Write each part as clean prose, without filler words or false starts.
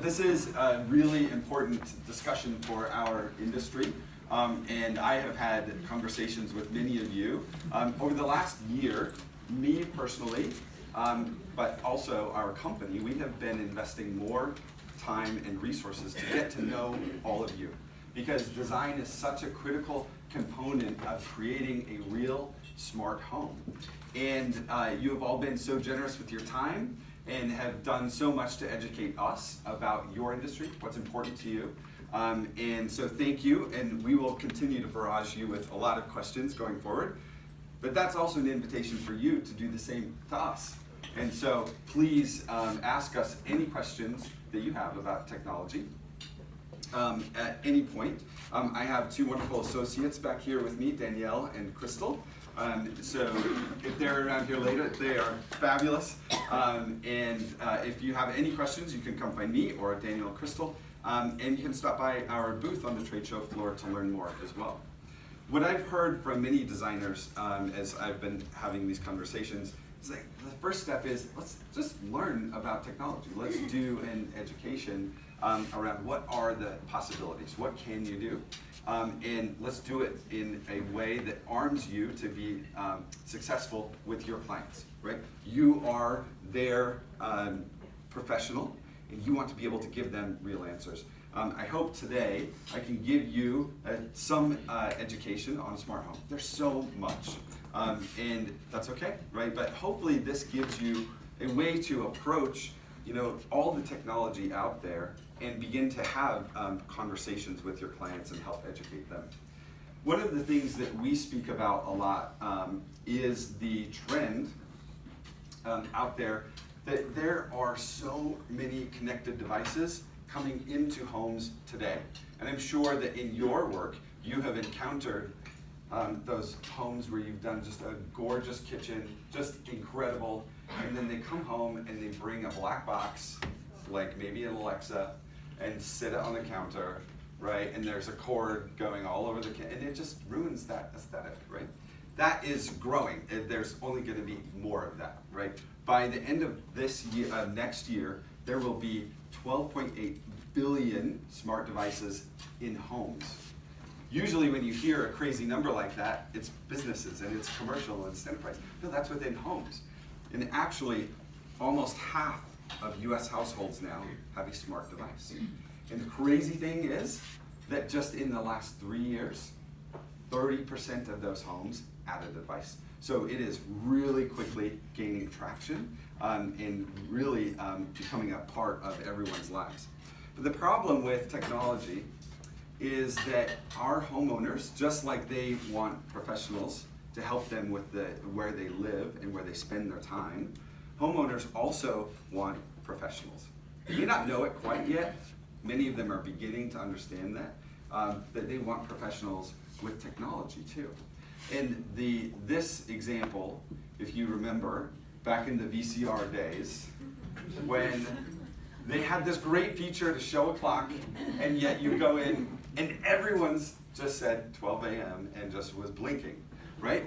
This is a really important discussion for our industry, and I have had conversations with many of you. Over the last year, me personally, but also our company, we have been investing more time and resources to get to know all of you, because design is such a critical component of creating a real smart home. And you have all been so generous with your time and have done so much to educate us about your industry, what's important to you. And so thank you, and we will continue to barrage you with a lot of questions going forward. But that's also an invitation for you to do the same to us. And so please ask us any questions that you have about technology at any point. I have two wonderful associates back here with me, Danielle and Crystal. So if they're around here later, they are fabulous. And if you have any questions, you can come find me or Danielle or Crystal. And you can stop by our booth on the trade show floor to learn more as well. What I've heard from many designers as I've been having these conversations is like the first step is let's just learn about technology. Let's do an education around what are the possibilities, what can you do? And let's do it in a way that arms you to be successful with your clients, right? You are their professional, and you want to be able to give them real answers. I hope today I can give you some education on a smart home. There's so much, and that's okay, right? But hopefully this gives you a way to approach, all the technology out there and begin to have conversations with your clients and help educate them. One of the things that we speak about a lot is the trend out there that there are so many connected devices coming into homes today. And I'm sure that in your work, you have encountered those homes where you've done just a gorgeous kitchen, just incredible, and then they come home and they bring a black box, like maybe an Alexa, and sit it on the counter, right? And there's a cord going all over the kitchen, and it just ruins that aesthetic, right? That is growing. There's only going to be more of that, right? By the end of this year, next year, there will be 12.8 billion smart devices in homes. Usually when you hear a crazy number like that, it's businesses and it's commercial and it's enterprise. No, that's within homes. And actually, almost half of US households now have a smart device. And the crazy thing is that just in the last 3 years, 30% of those homes added a device. So it is really quickly gaining traction and really becoming a part of everyone's lives. But the problem with technology is that our homeowners, just like they want professionals to help them with where they live and where they spend their time, homeowners also want professionals. They may not know it quite yet. Many of them are beginning to understand that they want professionals with technology too. And this example, if you remember, back in the VCR days, when they had this great feature to show a clock, and yet you go in and everyone's just said 12 a.m. and just was blinking, right?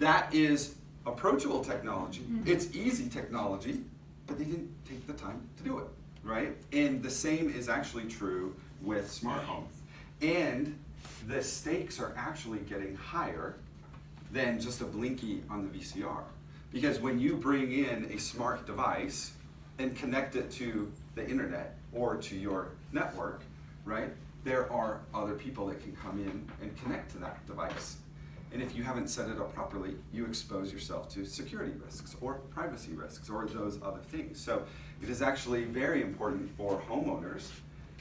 That is approachable technology. It's easy technology, but they didn't take the time to do it, right? And the same is actually true with smart home. And the stakes are actually getting higher than just a blinky on the VCR. Because when you bring in a smart device and connect it to the internet or to your network, right, there are other people that can come in and connect to that device. And if you haven't set it up properly, you expose yourself to security risks or privacy risks or those other things. So it is actually very important for homeowners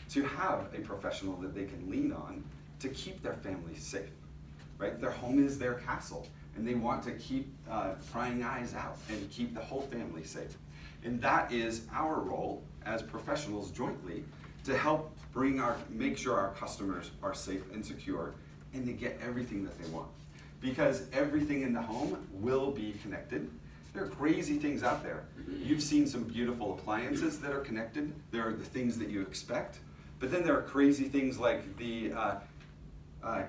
to have a professional that they can lean on to keep their family safe, right? Their home is their castle, and they want to keep prying eyes out and keep the whole family safe. And that is our role as professionals jointly to help make sure our customers are safe and secure and they get everything that they want. Because everything in the home will be connected. There are crazy things out there. You've seen some beautiful appliances that are connected. There are the things that you expect. But then there are crazy things like the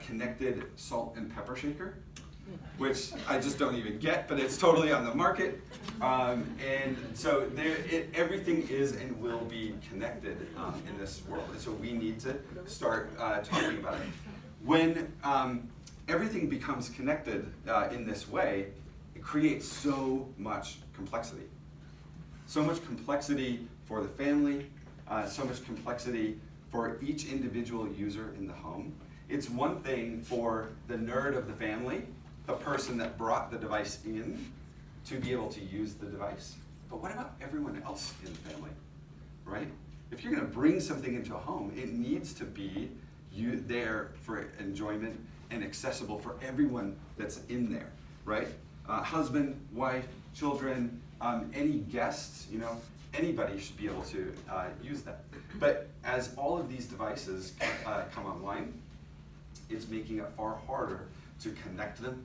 connected salt and pepper shaker. which I just don't even get, but it's totally on the market. And so everything is and will be connected in this world. And so we need to start talking about it. When everything becomes connected in this way, it creates so much complexity. So much complexity for the family, so much complexity for each individual user in the home. It's one thing for the nerd of the family, the person that brought the device in, to be able to use the device. But what about everyone else in the family, right? If you're going to bring something into a home, it needs to be there for enjoyment and accessible for everyone that's in there, right? Husband, wife, children, any guests, anybody should be able to use that. But as all of these devices come online, it's making it far harder to connect them,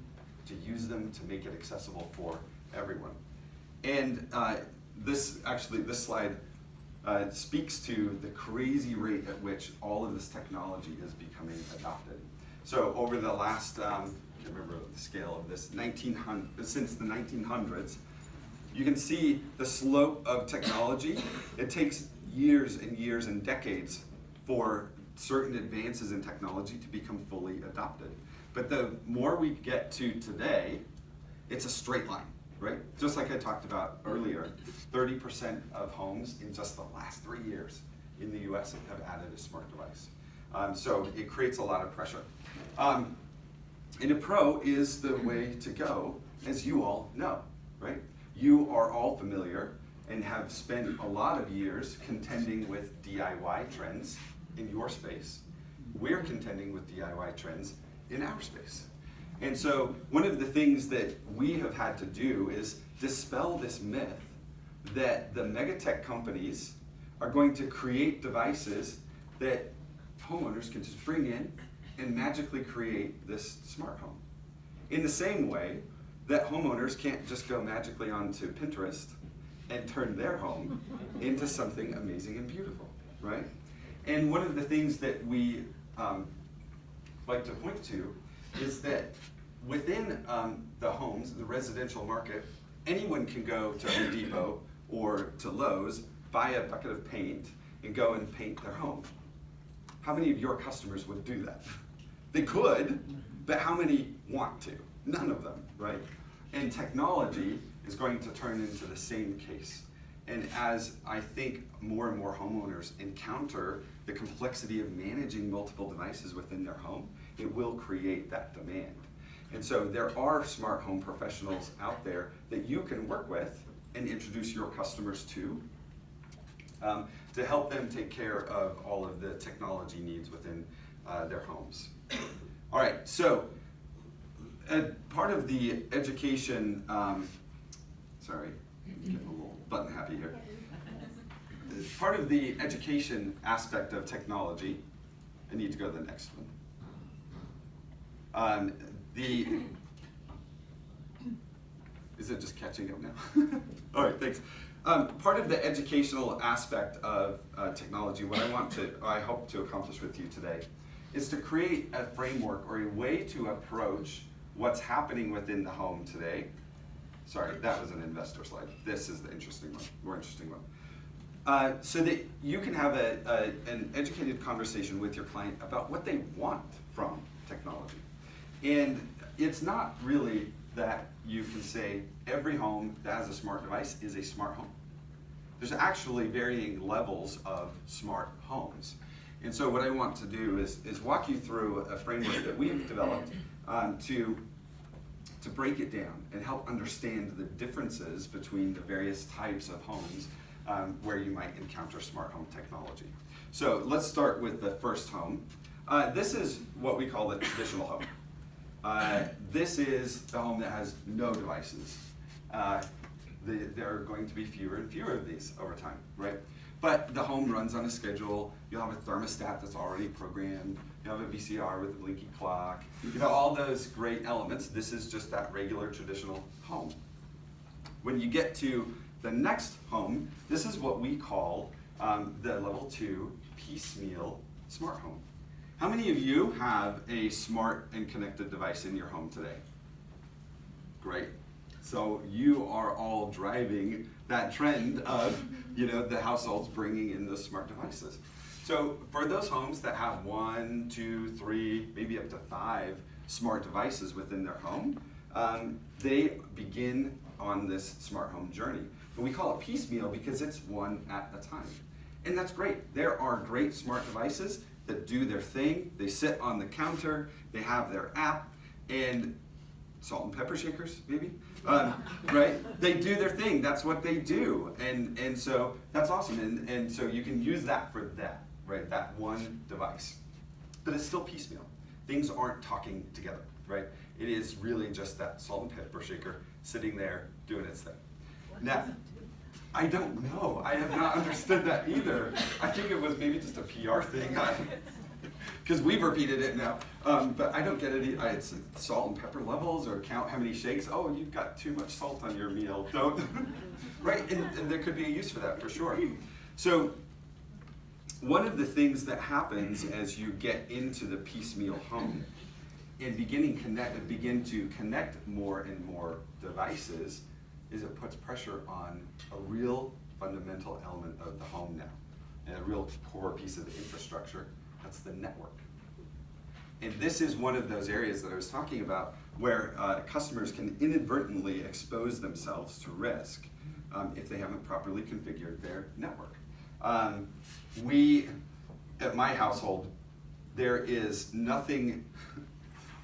to use them, to make it accessible for everyone. And this slide speaks to the crazy rate at which all of this technology is becoming adopted. So over the last, I can't remember the scale of this, since the 1900s, you can see the slope of technology. It takes years and years and decades for certain advances in technology to become fully adopted. But the more we get to today, it's a straight line, right? Just like I talked about earlier, 30% of homes in just the last 3 years in the US have added a smart device. So it creates a lot of pressure. And a pro is the way to go, as you all know, right? You are all familiar and have spent a lot of years contending with DIY trends in your space. We're contending with DIY trends in our space. And so one of the things that we have had to do is dispel this myth that the megatech companies are going to create devices that homeowners can just bring in and magically create this smart home. In the same way that homeowners can't just go magically onto Pinterest and turn their home into something amazing and beautiful, right? And one of the things that we like to point to is that within the homes, the residential market, anyone can go to Home Depot or to Lowe's, buy a bucket of paint, and go and paint their home. How many of your customers would do that? They could, but how many want to? None of them, right? And technology is going to turn into the same case. And as I think more and more homeowners encounter the complexity of managing multiple devices within their home, it will create that demand. And so there are smart home professionals out there that you can work with and introduce your customers to help them take care of all of the technology needs within their homes. All right, so part of the education, sorry, I'm getting a little button happy here. Part of the education aspect of technology, I need to go to the next one. Is it just catching up now? All right, thanks. Part of the educational aspect of technology, what I hope to accomplish with you today, is to create a framework or a way to approach what's happening within the home today. Sorry, that was an investor slide. This is the interesting one, more interesting one. So that you can have an educated conversation with your client about what they want from technology. And it's not really that you can say every home that has a smart device is a smart home. There's actually varying levels of smart homes. And so what I want to do is walk you through a framework that we've developed to break it down and help understand the differences between the various types of homes where you might encounter smart home technology. So let's start with the first home. This is what we call the traditional home. This is the home that has no devices. There are going to be fewer and fewer of these over time, right? But the home runs on a schedule. You'll have a thermostat that's already programmed. You have a VCR with a blinky clock. You know, all those great elements. This is just that regular traditional home. When you get to the next home, this is what we call the level 2 piecemeal smart home. How many of you have a smart and connected device in your home today? Great. So you are all driving that trend of, the households bringing in the smart devices. So for those homes that have 1, 2, 3, maybe up to 5 smart devices within their home, they begin on this smart home journey. And we call it piecemeal because it's one at a time. And that's great. There are great smart devices that do their thing. They sit on the counter, they have their app, and salt and pepper shakers, maybe, right? They do their thing. That's what they do, and so that's awesome. And so you can use that for that, right? That one device, but it's still piecemeal. Things aren't talking together, right? It is really just that salt and pepper shaker sitting there doing its thing. Now, I don't know. I have not understood that either. I think it was maybe just a PR thing. Because we've repeated it now, but I don't get it. It's salt and pepper levels, or count how many shakes. Oh, you've got too much salt on your meal. Don't. Right, and there could be a use for that for sure. So one of the things that happens as you get into the piecemeal home and begin to connect more and more devices is it puts pressure on a real fundamental element of the home now, and a real core piece of the infrastructure. That's the network. And this is one of those areas that I was talking about where customers can inadvertently expose themselves to risk if they haven't properly configured their network. At my household, there is nothing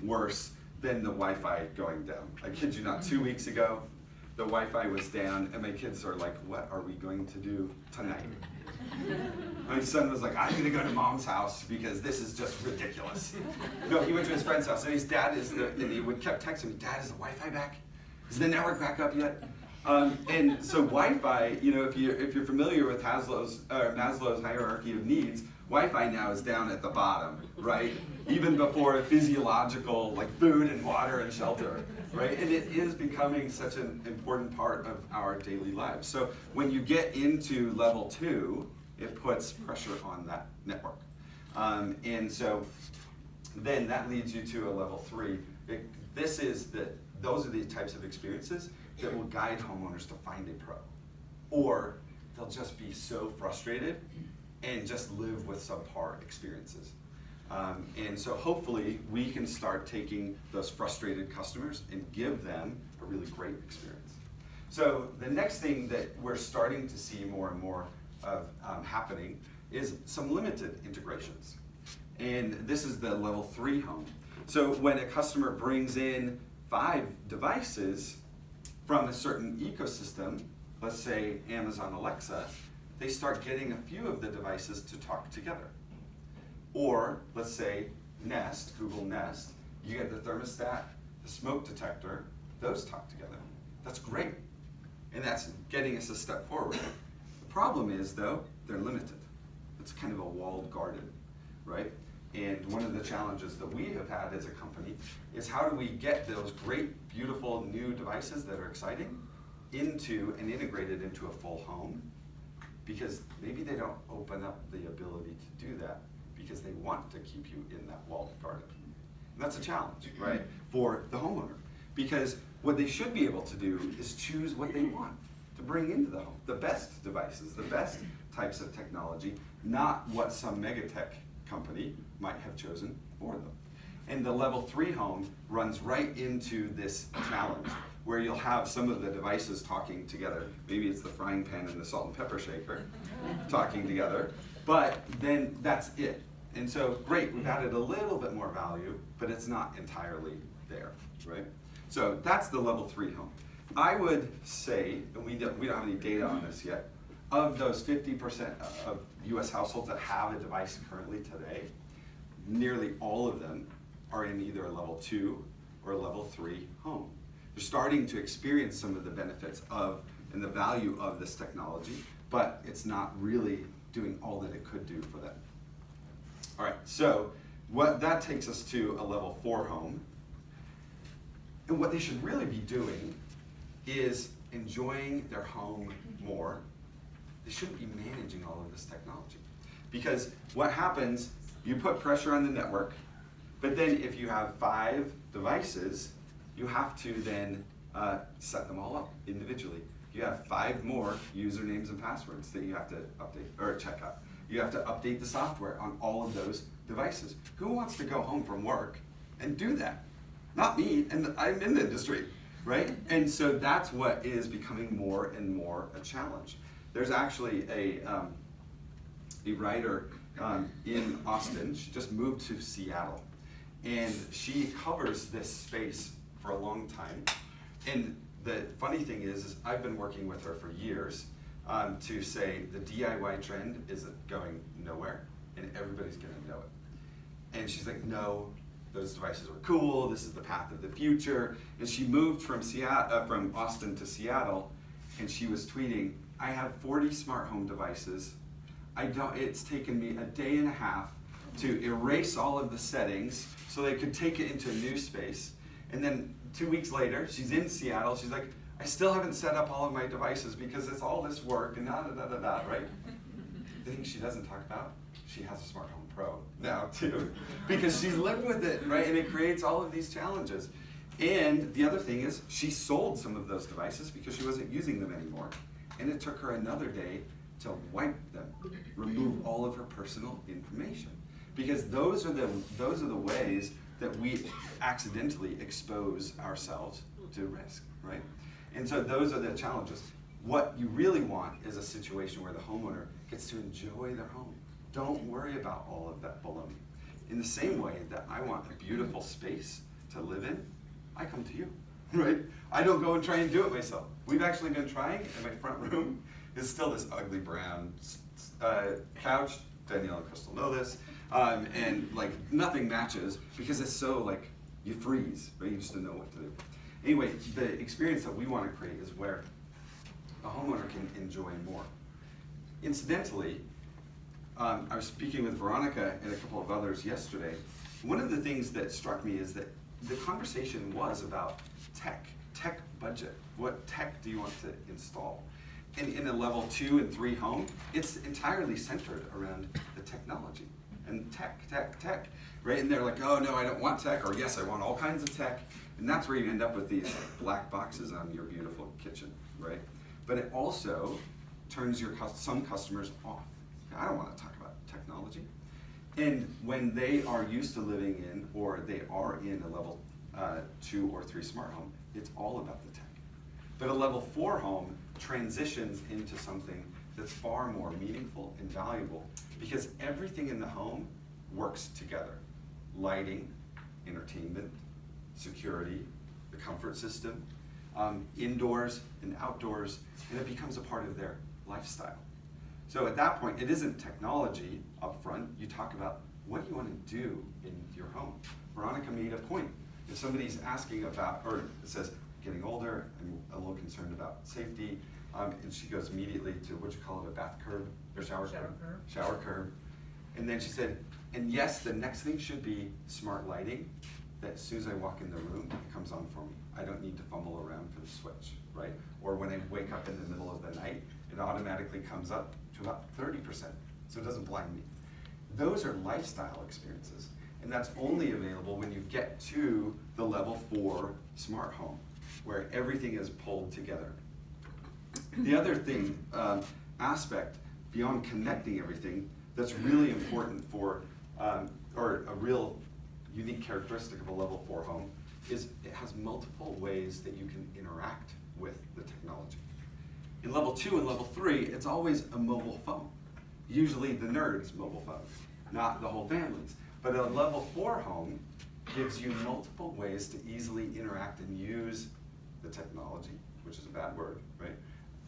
worse than the Wi-Fi going down. I kid you not, 2 weeks ago, the Wi-Fi was down, and my kids are like, what are we going to do tonight? My son was like, I'm going to go to mom's house because this is just ridiculous. No, he went to his friend's house, and his dad and he kept texting me, Dad, is the Wi-Fi back? Is the network back up yet? And so Wi-Fi, if you're familiar with Maslow's hierarchy of needs, Wi-Fi now is down at the bottom, right? Even before physiological, like food and water and shelter, right? And it is becoming such an important part of our daily lives. So when you get into level 2, it puts pressure on that network. And so then that leads you to a level 3. Those are the types of experiences that will guide homeowners to find a pro. Or they'll just be so frustrated and just live with subpar experiences. And so hopefully we can start taking those frustrated customers and give them a really great experience. So the next thing that we're starting to see more and more of happening is some limited integrations. And this is the level 3 home. So when a customer brings in 5 devices from a certain ecosystem, let's say Amazon Alexa, they start getting a few of the devices to talk together. Or let's say Nest, Google Nest, you get the thermostat, the smoke detector, those talk together. That's great. And that's getting us a step forward. The problem is, though, they're limited. It's kind of a walled garden, right? And one of the challenges that we have had as a company is how do we get those great, beautiful new devices that are exciting into and integrated into a full home? Because maybe they don't open up the ability to do that because they want to keep you in that walled garden. And that's a challenge, right, for the homeowner. Because what they should be able to do is choose what they want to bring into the home. The best devices, the best types of technology, not what some megatech company might have chosen for them. And the level 3 home runs right into this challenge where you'll have some of the devices talking together. Maybe it's the frying pan and the salt and pepper shaker talking together, but then that's it. And so, great, we've added a little bit more value, but it's not entirely there, right? So that's the level 3 home. I would say, and we don't have any data on this yet, of those 50% of US households that have a device currently today, nearly all of them are in either a level 2 or a level 3 home. They're starting to experience some of the benefits of and the value of this technology, but it's not really doing all that it could do for them. All right, so what that takes us to a level 4 home. And what they should really be doing is enjoying their home more. They shouldn't be managing all of this technology. Because what happens, you put pressure on the network, but then if you have 5 devices, you have to then set them all up individually. You have 5 more usernames and passwords that you have to update or check out. You have to update the software on all of those devices. Who wants to go home from work and do that? Not me, and I'm in the industry, right? And so that's what is becoming more and more a challenge. There's actually a writer in Austin. She just moved to Seattle, and she covers this space for a long time. And the funny thing is I've been working with her for years to say the DIY trend is going nowhere, and everybody's going to know it. And she's like, no, those devices are cool. This is the path of the future. And she moved from Austin to Seattle, and she was tweeting, I have 40 smart home devices. It's taken me a day and a half to erase all of the settings so they could take it into a new space. And then 2 weeks later, she's in Seattle. She's like, I still haven't set up all of my devices because it's all this work and da-da-da-da-da, right? The thing she doesn't talk about, she has a Smart Home Pro now too, because she's lived with it, right? And it creates all of these challenges. And the other thing is she sold some of those devices because she wasn't using them anymore. And it took her another day to wipe them, remove all of her personal information. Because those are the ways that we accidentally expose ourselves to risk, right? And so those are the challenges. What you really want is a situation where the homeowner gets to enjoy their home. Don't worry about all of that baloney. In the same way that I want a beautiful space to live in, I come to you, right? I don't go and try and do it myself. We've actually been trying, and my front room is still this ugly brown couch. Danielle and Crystal know this. And like nothing matches because it's so like you freeze, right? You just don't know what to do. Anyway, the experience that we want to create is where a homeowner can enjoy more. Incidentally, I was speaking with Veronica and a couple of others yesterday. One of the things that struck me is that the conversation was about tech budget. What tech do you want to install? And in a level 2 and 3 home, it's entirely centered around the technology and tech, right? And they're like, oh no, I don't want tech, or yes, I want all kinds of tech. And that's where you end up with these like, black boxes on your beautiful kitchen, right? But it also turns some customers off. I don't want to talk about technology. And when they are used to living in, or they are in a level 2 or 3 smart home, it's all about the tech. But a level 4 home transitions into something that's far more meaningful and valuable because everything in the home works together. Lighting, entertainment, security, the comfort system, indoors and outdoors, and it becomes a part of their lifestyle. So at that point, it isn't technology up front. You talk about what you want to do in your home. Veronica made a point. If somebody's asking about, or says, getting older, I'm a little concerned about safety, and she goes immediately to, what you call it, a bath curb, or shower curb? Shower curb. And then she said, and yes, the next thing should be smart lighting, that as soon as I walk in the room, it comes on for me. I don't need to fumble around for the switch, right? Or when I wake up in the middle of the night, it automatically comes up to about 30%, so it doesn't blind me. Those are lifestyle experiences, and that's only available when you get to the level 4 smart home, where everything is pulled together. The other thing, aspect, beyond connecting everything, that's really important for, or a real unique characteristic of a level 4 home, is it has multiple ways that you can interact with the technology. In level 2 and level 3, it's always a mobile phone. Usually the nerd's mobile phone, not the whole family's. But a level 4 home gives you multiple ways to easily interact and use the technology, which is a bad word, right?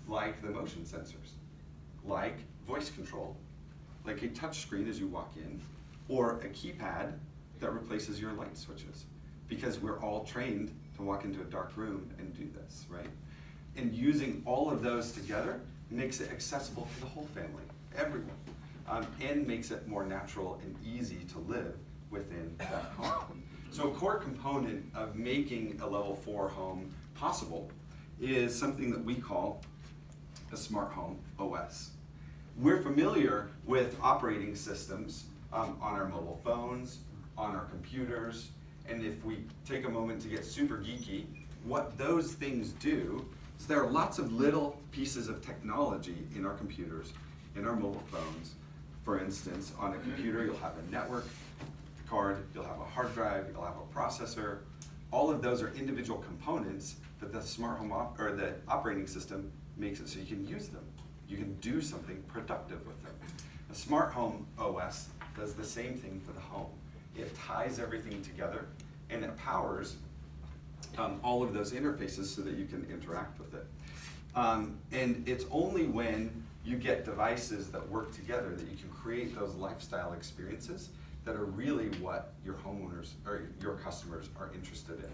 Like the motion sensors, like voice control, like a touch screen as you walk in, or a keypad that replaces your light switches. Because we're all trained to walk into a dark room and do this, right? And using all of those together makes it accessible for the whole family, everyone, and makes it more natural and easy to live within that home. So a core component of making a level 4 home possible is something that we call a smart home OS. We're familiar with operating systems on our mobile phones, on our computers, and if we take a moment to get super geeky, what those things do is there are lots of little pieces of technology in our computers, in our mobile phones. For instance, on a computer, you'll have a network card, you'll have a hard drive, you'll have a processor. All of those are individual components that the smart home or the operating system makes it so you can use them. You can do something productive with them. A smart home OS does the same thing for the home. It ties everything together and it powers all of those interfaces so that you can interact with it. And it's only when you get devices that work together that you can create those lifestyle experiences that are really what your homeowners or your customers are interested in.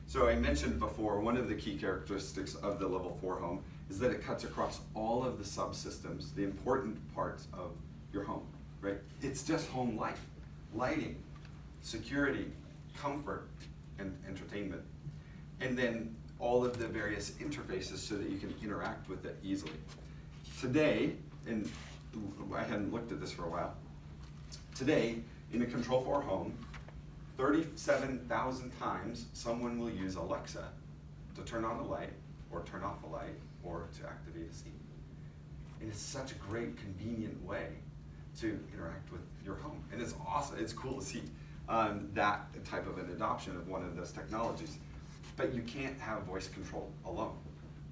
So I mentioned before, one of the key characteristics of the level 4 home is that it cuts across all of the subsystems, the important parts of your home, right? It's just home life, lighting, security, comfort, and entertainment. And then all of the various interfaces so that you can interact with it easily. Today, and I hadn't looked at this for a while, today in a Control 4 home, 37,000 times someone will use Alexa to turn on a light or turn off a light or to activate a scene. And it's such a great, convenient way to interact with your home. And it's awesome, it's cool to see that type of an adoption of one of those technologies. But you can't have voice control alone.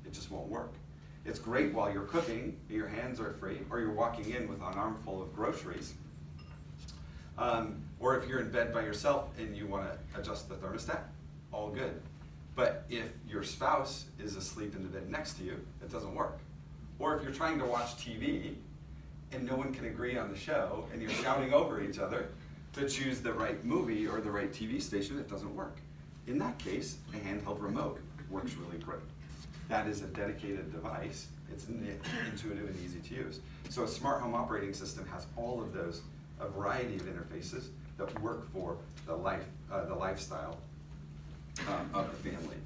It just won't work. It's great while you're cooking, your hands are free, or you're walking in with an armful of groceries. Or if you're in bed by yourself and you want to adjust the thermostat, all good. But if your spouse is asleep in the bed next to you, it doesn't work. Or if you're trying to watch TV and no one can agree on the show and you're shouting over each other to choose the right movie or the right TV station, it doesn't work. In that case, a handheld remote works really great. That is a dedicated device. It's intuitive and easy to use. So a smart home operating system has all of those, a variety of interfaces that work for the lifestyle of the family.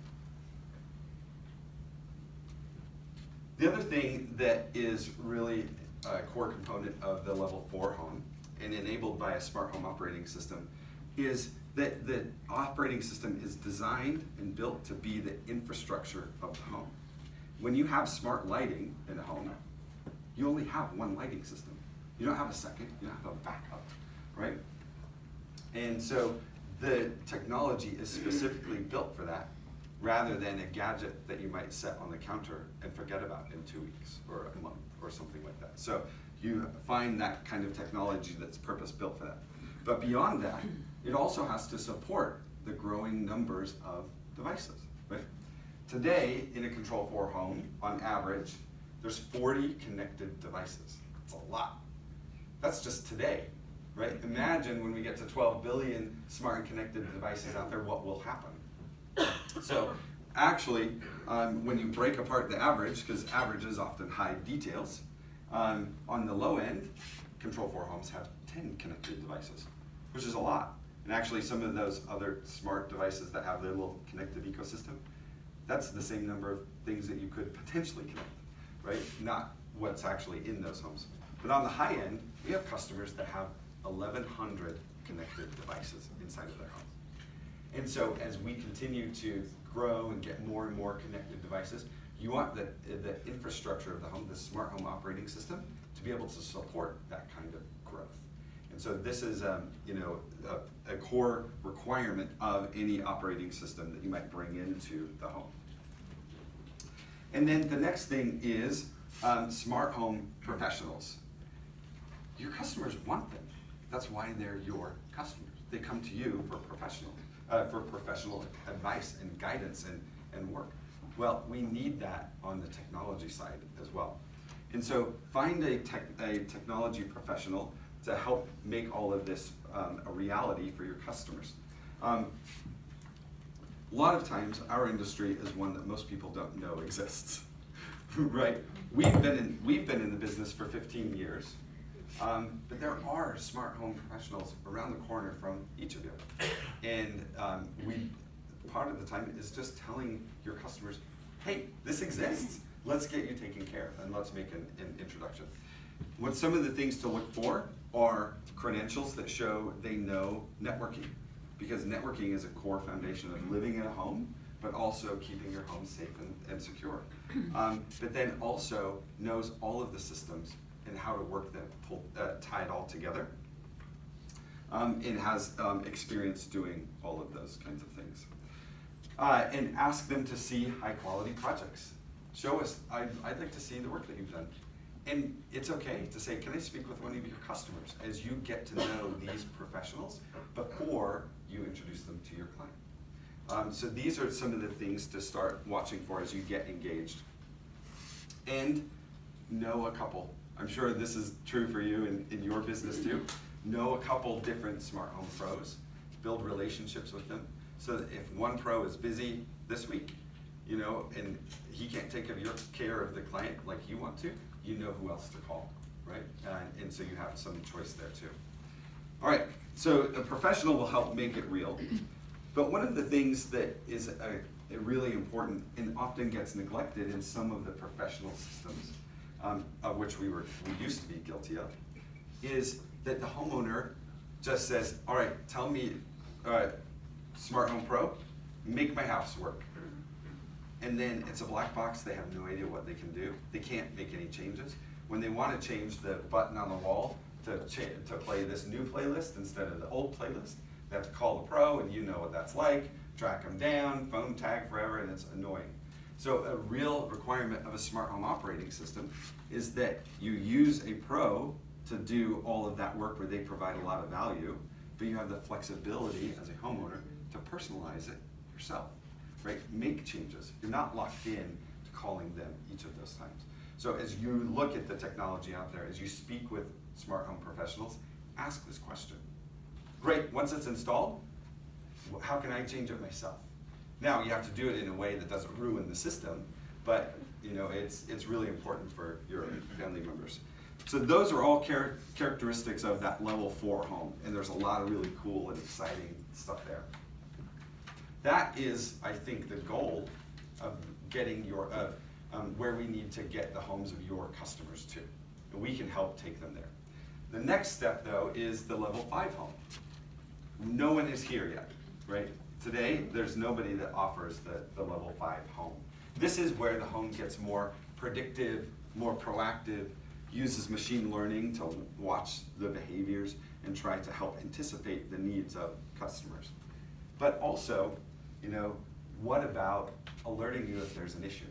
The other thing that is really a core component of the level 4 home and enabled by a smart home operating system is that the operating system is designed and built to be the infrastructure of the home. When you have smart lighting in a home, you only have one lighting system. You don't have a second, you don't have a backup, right? And so the technology is specifically built for that, rather than a gadget that you might set on the counter and forget about in 2 weeks or a month or something like that. So you find that kind of technology that's purpose-built for that. But beyond that, it also has to support the growing numbers of devices, right? Today, in a Control 4 home, on average, there's 40 connected devices. It's a lot. That's just today, right? Imagine when we get to 12 billion smart and connected devices out there, what will happen? So actually, when you break apart the average, because averages often hide details, on the low end, Control 4 homes have 10 connected devices, which is a lot. And actually some of those other smart devices that have their little connected ecosystem, that's the same number of things that you could potentially connect, right? Not what's actually in those homes. But on the high end, we have customers that have 1,100 connected devices inside of their homes. And so as we continue to grow and get more and more connected devices, you want the infrastructure of the home, the smart home operating system, to be able to support that kind of growth. And so this is a core requirement of any operating system that you might bring into the home. And then the next thing is smart home professionals. Your customers want them. That's why they're your customers. They come to you for professional advice and guidance and work. Well, we need that on the technology side as well. And so find a technology professional to help make all of this a reality for your customers. A lot of times our industry is one that most people don't know exists, right? We've been in the business for 15 years, but there are smart home professionals around the corner from each of you. And part of the time is just telling your customers, hey, this exists. Let's get you taken care of and let's make an introduction. What some of the things to look for are credentials that show they know networking, because networking is a core foundation of living in a home, but also keeping your home safe and secure. But then also knows all of the systems and how to work them, tie it all together, and has experience doing all of those kinds of things. And ask them to see high quality projects. Show us, I'd like to see the work that you've done. And it's okay to say, can I speak with one of your customers as you get to know these professionals before you introduce them to your client. So these are some of the things to start watching for as you get engaged. And know a couple. I'm sure this is true for you in your business too. Know a couple different smart home pros. Build relationships with them. So that if one pro is busy this week, you know, and he can't take care of the client like you want to, you know who else to call, right? And so you have some choice there too. All right, so a professional will help make it real. But one of the things that is really important and often gets neglected in some of the professional systems, of which we used to be guilty of, is that the homeowner just says, all right, tell me, Smart Home Pro, make my house work. And then it's a black box, they have no idea what they can do. They can't make any changes. When they want to change the button on the wall to play this new playlist instead of the old playlist, they have to call the pro, and you know what that's like, track them down, phone tag forever, and it's annoying. So a real requirement of a smart home operating system is that you use a pro to do all of that work where they provide a lot of value, but you have the flexibility as a homeowner to personalize it yourself. Right? Make changes. You're not locked in to calling them each of those times. So as you look at the technology out there, as you speak with smart home professionals, ask this question. Great, once it's installed, how can I change it myself? Now you have to do it in a way that doesn't ruin the system, but you know it's really important for your family members. So those are all characteristics of that level 4 home, and there's a lot of really cool and exciting stuff there. That is, I think, the goal of getting where we need to get the homes of your customers to. And we can help take them there. The next step, though, is the level 5 home. No one is here yet, right? Today, there's nobody that offers the level 5 home. This is where the home gets more predictive, more proactive, uses machine learning to watch the behaviors and try to help anticipate the needs of customers. But also, you know, what about alerting you if there's an issue,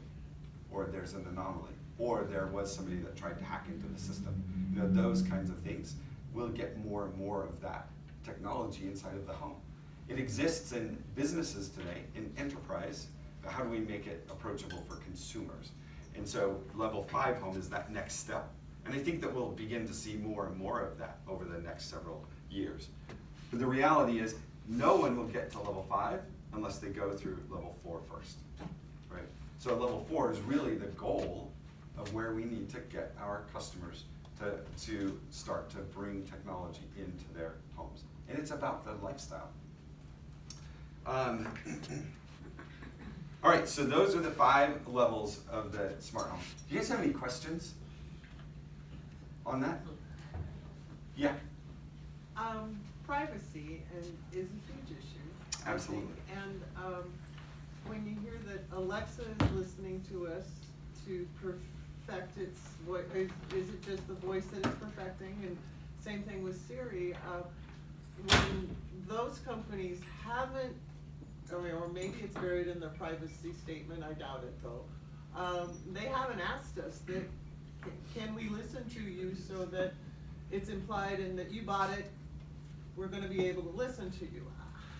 or there's an anomaly, or there was somebody that tried to hack into the system? You know, those kinds of things. We'll get more and more of that technology inside of the home. It exists in businesses today, in enterprise, but how do we make it approachable for consumers? And so level 5 home is that next step. And I think that we'll begin to see more and more of that over the next several years. But the reality is, no one will get to level 5 unless they go through level 4 first, right? So level 4 is really the goal of where we need to get our customers to start to bring technology into their homes. And it's about the lifestyle. All right, so those are the 5 levels of the smart home. Do you guys have any questions on that? Yeah. Privacy is a huge issue. Absolutely. And when you hear that Alexa is listening to us to perfect its voice, is it just the voice that it's perfecting? And same thing with Siri. When those companies haven't, or maybe it's buried in their privacy statement, I doubt it though, they haven't asked us that, can we listen to you so that it's implied and that you bought it, we're going to be able to listen to you.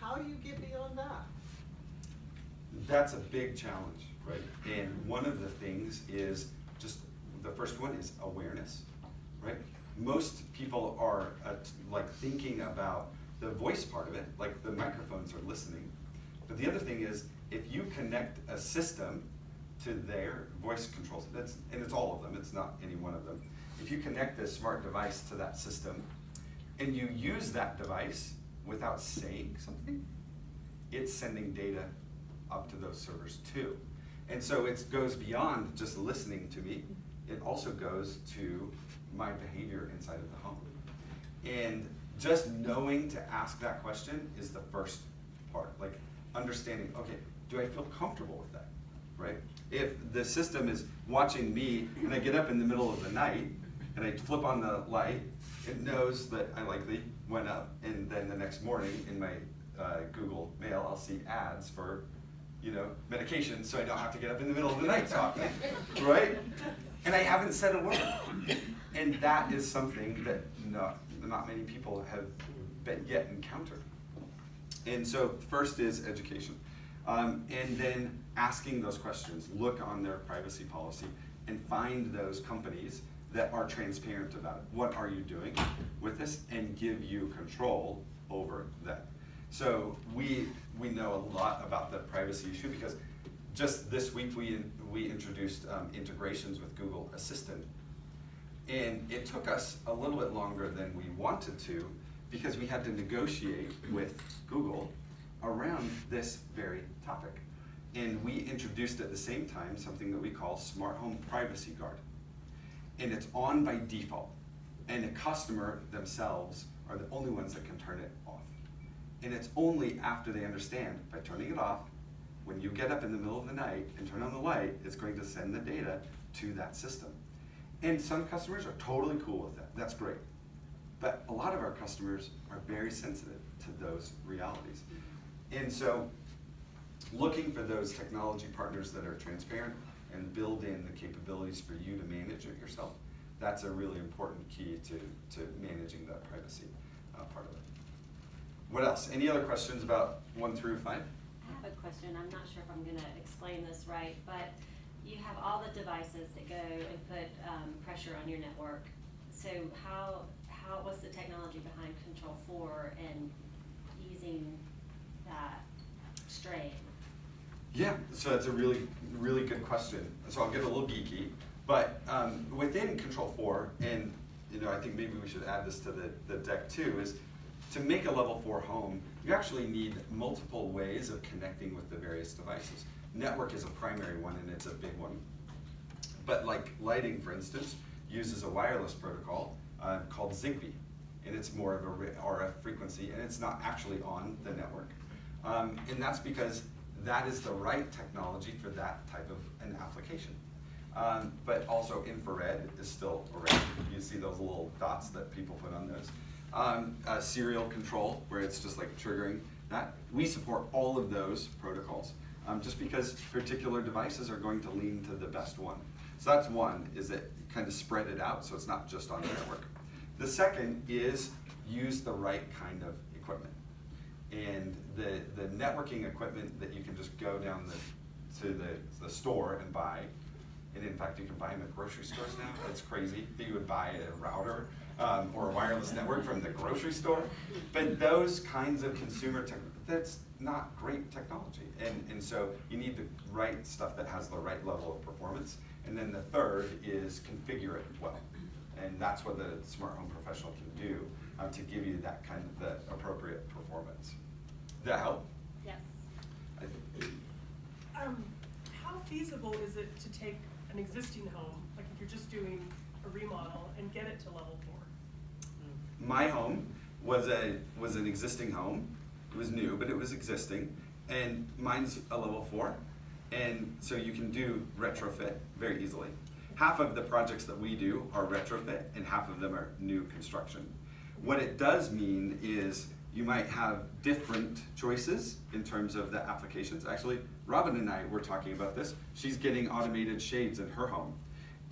How do you get beyond that? That's a big challenge, right? And one of the things is just, the first one is awareness, right? Most people are like thinking about the voice part of it, like the microphones are listening. But the other thing is, if you connect a system to their voice controls, and it's all of them, it's not any one of them. If you connect this smart device to that system, and you use that device without saying something, it's sending data up to those servers too. And so it goes beyond just listening to me, it also goes to my behavior inside of the home. And just knowing to ask that question is the first part, like understanding, okay, do I feel comfortable with that, right? If the system is watching me and I get up in the middle of the night and I flip on the light, it knows that I likely went up, and then the next morning in my Google Mail, I'll see ads for, medication, so I don't have to get up in the middle of the night talking, right? And I haven't said a word. And that is something that not many people have yet encountered. And so first is education. And then asking those questions. Look on their privacy policy and find those companies that are transparent about it. What are you doing with this? And give you control over that. So we know a lot about the privacy issue because just this week we introduced integrations with Google Assistant. And it took us a little bit longer than we wanted to because we had to negotiate with Google around this very topic. And we introduced at the same time something that we call Smart Home Privacy Guard. And it's on by default. And the customer themselves are the only ones that can turn it off. And it's only after they understand, by turning it off, when you get up in the middle of the night and turn on the light, it's going to send the data to that system. And some customers are totally cool with that. That's great. But a lot of our customers are very sensitive to those realities. And so looking for those technology partners that are transparent and build in the capabilities for you to manage it yourself, that's a really important key to managing the privacy part of it. What else? Any other questions about 1 through 5? I have a question. I'm not sure if I'm going to explain this right, but you have all the devices that go and put pressure on your network. So what's the technology behind Control 4 and easing that strain? Yeah, so that's a really, really good question. So I'll get a little geeky, but within Control 4, and I think maybe we should add this to the deck too, is to make a level 4 home, you actually need multiple ways of connecting with the various devices. Network is a primary one, and it's a big one. But like lighting, for instance, uses a wireless protocol called Zigbee, and it's more of a RF frequency, and it's not actually on the network. And that's because that is the right technology for that type of an application. But also infrared is still around. You see those little dots that people put on those. Serial control, where it's just like triggering that. We support all of those protocols, just because particular devices are going to lean to the best one. So that's one, is that kind of spread it out so it's not just on the network. The second is use the right kind of equipment. And the networking equipment that you can just go down to the store and buy, and in fact you can buy them at grocery stores now. It's crazy that you would buy a router or a wireless network from the grocery store. But those kinds of consumer tech, that's not great technology. And so you need the right stuff that has the right level of performance. And then the third is configure it well. And that's what the smart home professional can do to give you that kind of the appropriate performance. Does that help? Yes. How feasible is it to take an existing home, like if you're just doing a remodel, and get it to level 4? My home was an existing home. It was new, but it was existing. And mine's a level 4. And so you can do retrofit very easily. Half of the projects that we do are retrofit, and half of them are new construction. What it does mean is you might have different choices in terms of the applications. Actually, Robin and I were talking about this. She's getting automated shades in her home.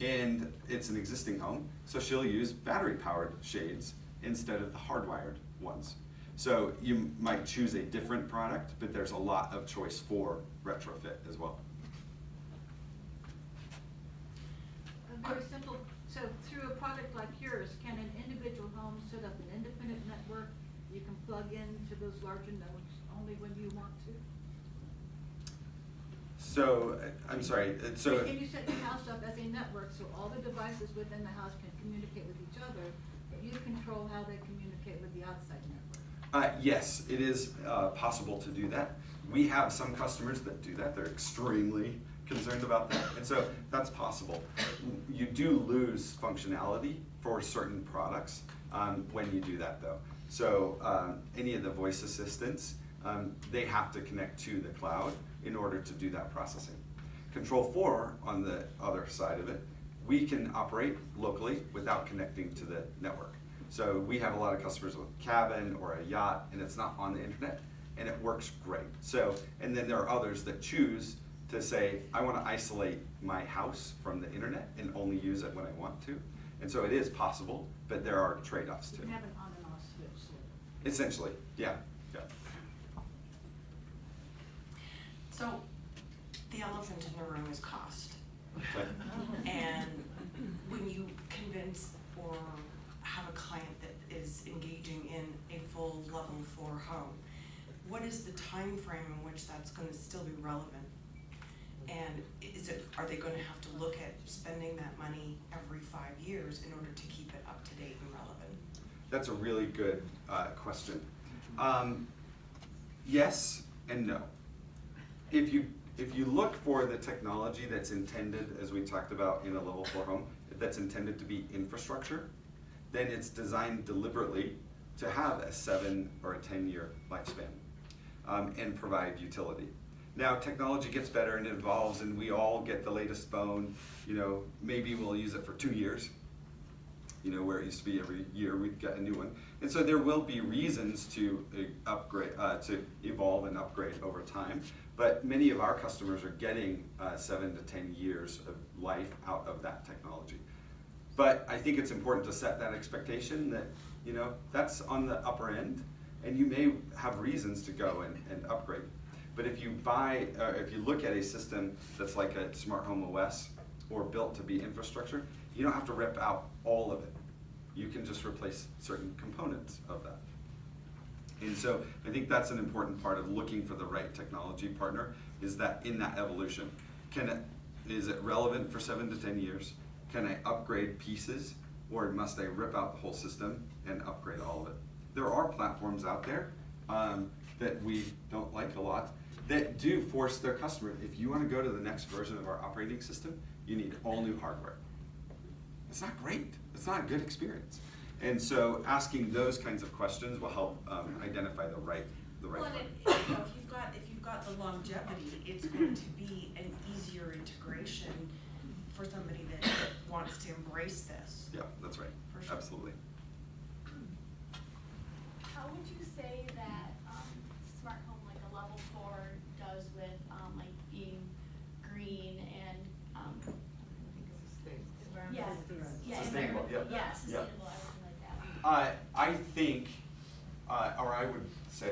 And it's an existing home, so she'll use battery-powered shades instead of the hardwired ones. So you might choose a different product, but there's a lot of choice for retrofit as well. Very simple. So through a product like yours, can an individual home set up an independent network? You can plug into those larger nodes only when you want to? So, I'm sorry, so. Can you set your house up as a network so all the devices within the house can communicate with each other, but you control how they communicate with the outside network? Yes, it is possible to do that. We have some customers that do that. They're extremely concerned about that, and so that's possible. You do lose functionality for certain products when you do that, though. So any of the voice assistants, they have to connect to the cloud in order to do that processing. Control 4, on the other side of it, we can operate locally without connecting to the network. So we have a lot of customers with a cabin or a yacht, and it's not on the internet, and it works great. So, and then there are others that choose to say, I want to isolate my house from the internet and only use it when I want to. And so it is possible, but there are trade-offs You too. can have an on and off switch. Essentially, yeah. So, the elephant in the room is cost. Okay. And when you convince or have a client that is engaging in a full level 4 home, what is the time frame in which that's going to still be relevant? And are they going to have to look at spending that money every 5 years in order to keep it up to date and relevant? That's a really good question. Yes and no. If you look for the technology that's intended, as we talked about in a level 4 home, that's intended to be infrastructure, then it's designed deliberately to have a 7 or a 10-year lifespan and provide utility. Now technology gets better and it evolves, and we all get the latest phone. You know, maybe we'll use it for 2 years. You know, where it used to be every year we'd get a new one. And so there will be reasons to upgrade, to evolve and upgrade over time. But many of our customers are getting 7 to 10 years of life out of that technology. But I think it's important to set that expectation that, you know, that's on the upper end, and you may have reasons to go and upgrade. But if you buy, if you look at a system that's like a smart home OS or built to be infrastructure, you don't have to rip out all of it. You can just replace certain components of that. And so I think that's an important part of looking for the right technology partner, is that in that evolution. Is it relevant for 7 to 10 years? Can I upgrade pieces, or must I rip out the whole system and upgrade all of it? There are platforms out there that we don't like a lot that do force their customer, if you want to go to the next version of our operating system, you need all new hardware. It's not great. It's not a good experience. And so asking those kinds of questions will help identify the right Well, partner. and if you've got the longevity, it's going to be an easier integration for somebody that wants to embrace this. Yeah, that's right. For sure. Absolutely. How would you say that smart home, like a level 4, does with like being green and yeah, Sustainable, yeah. yeah, sustainable, everything like that. I think, or I would say,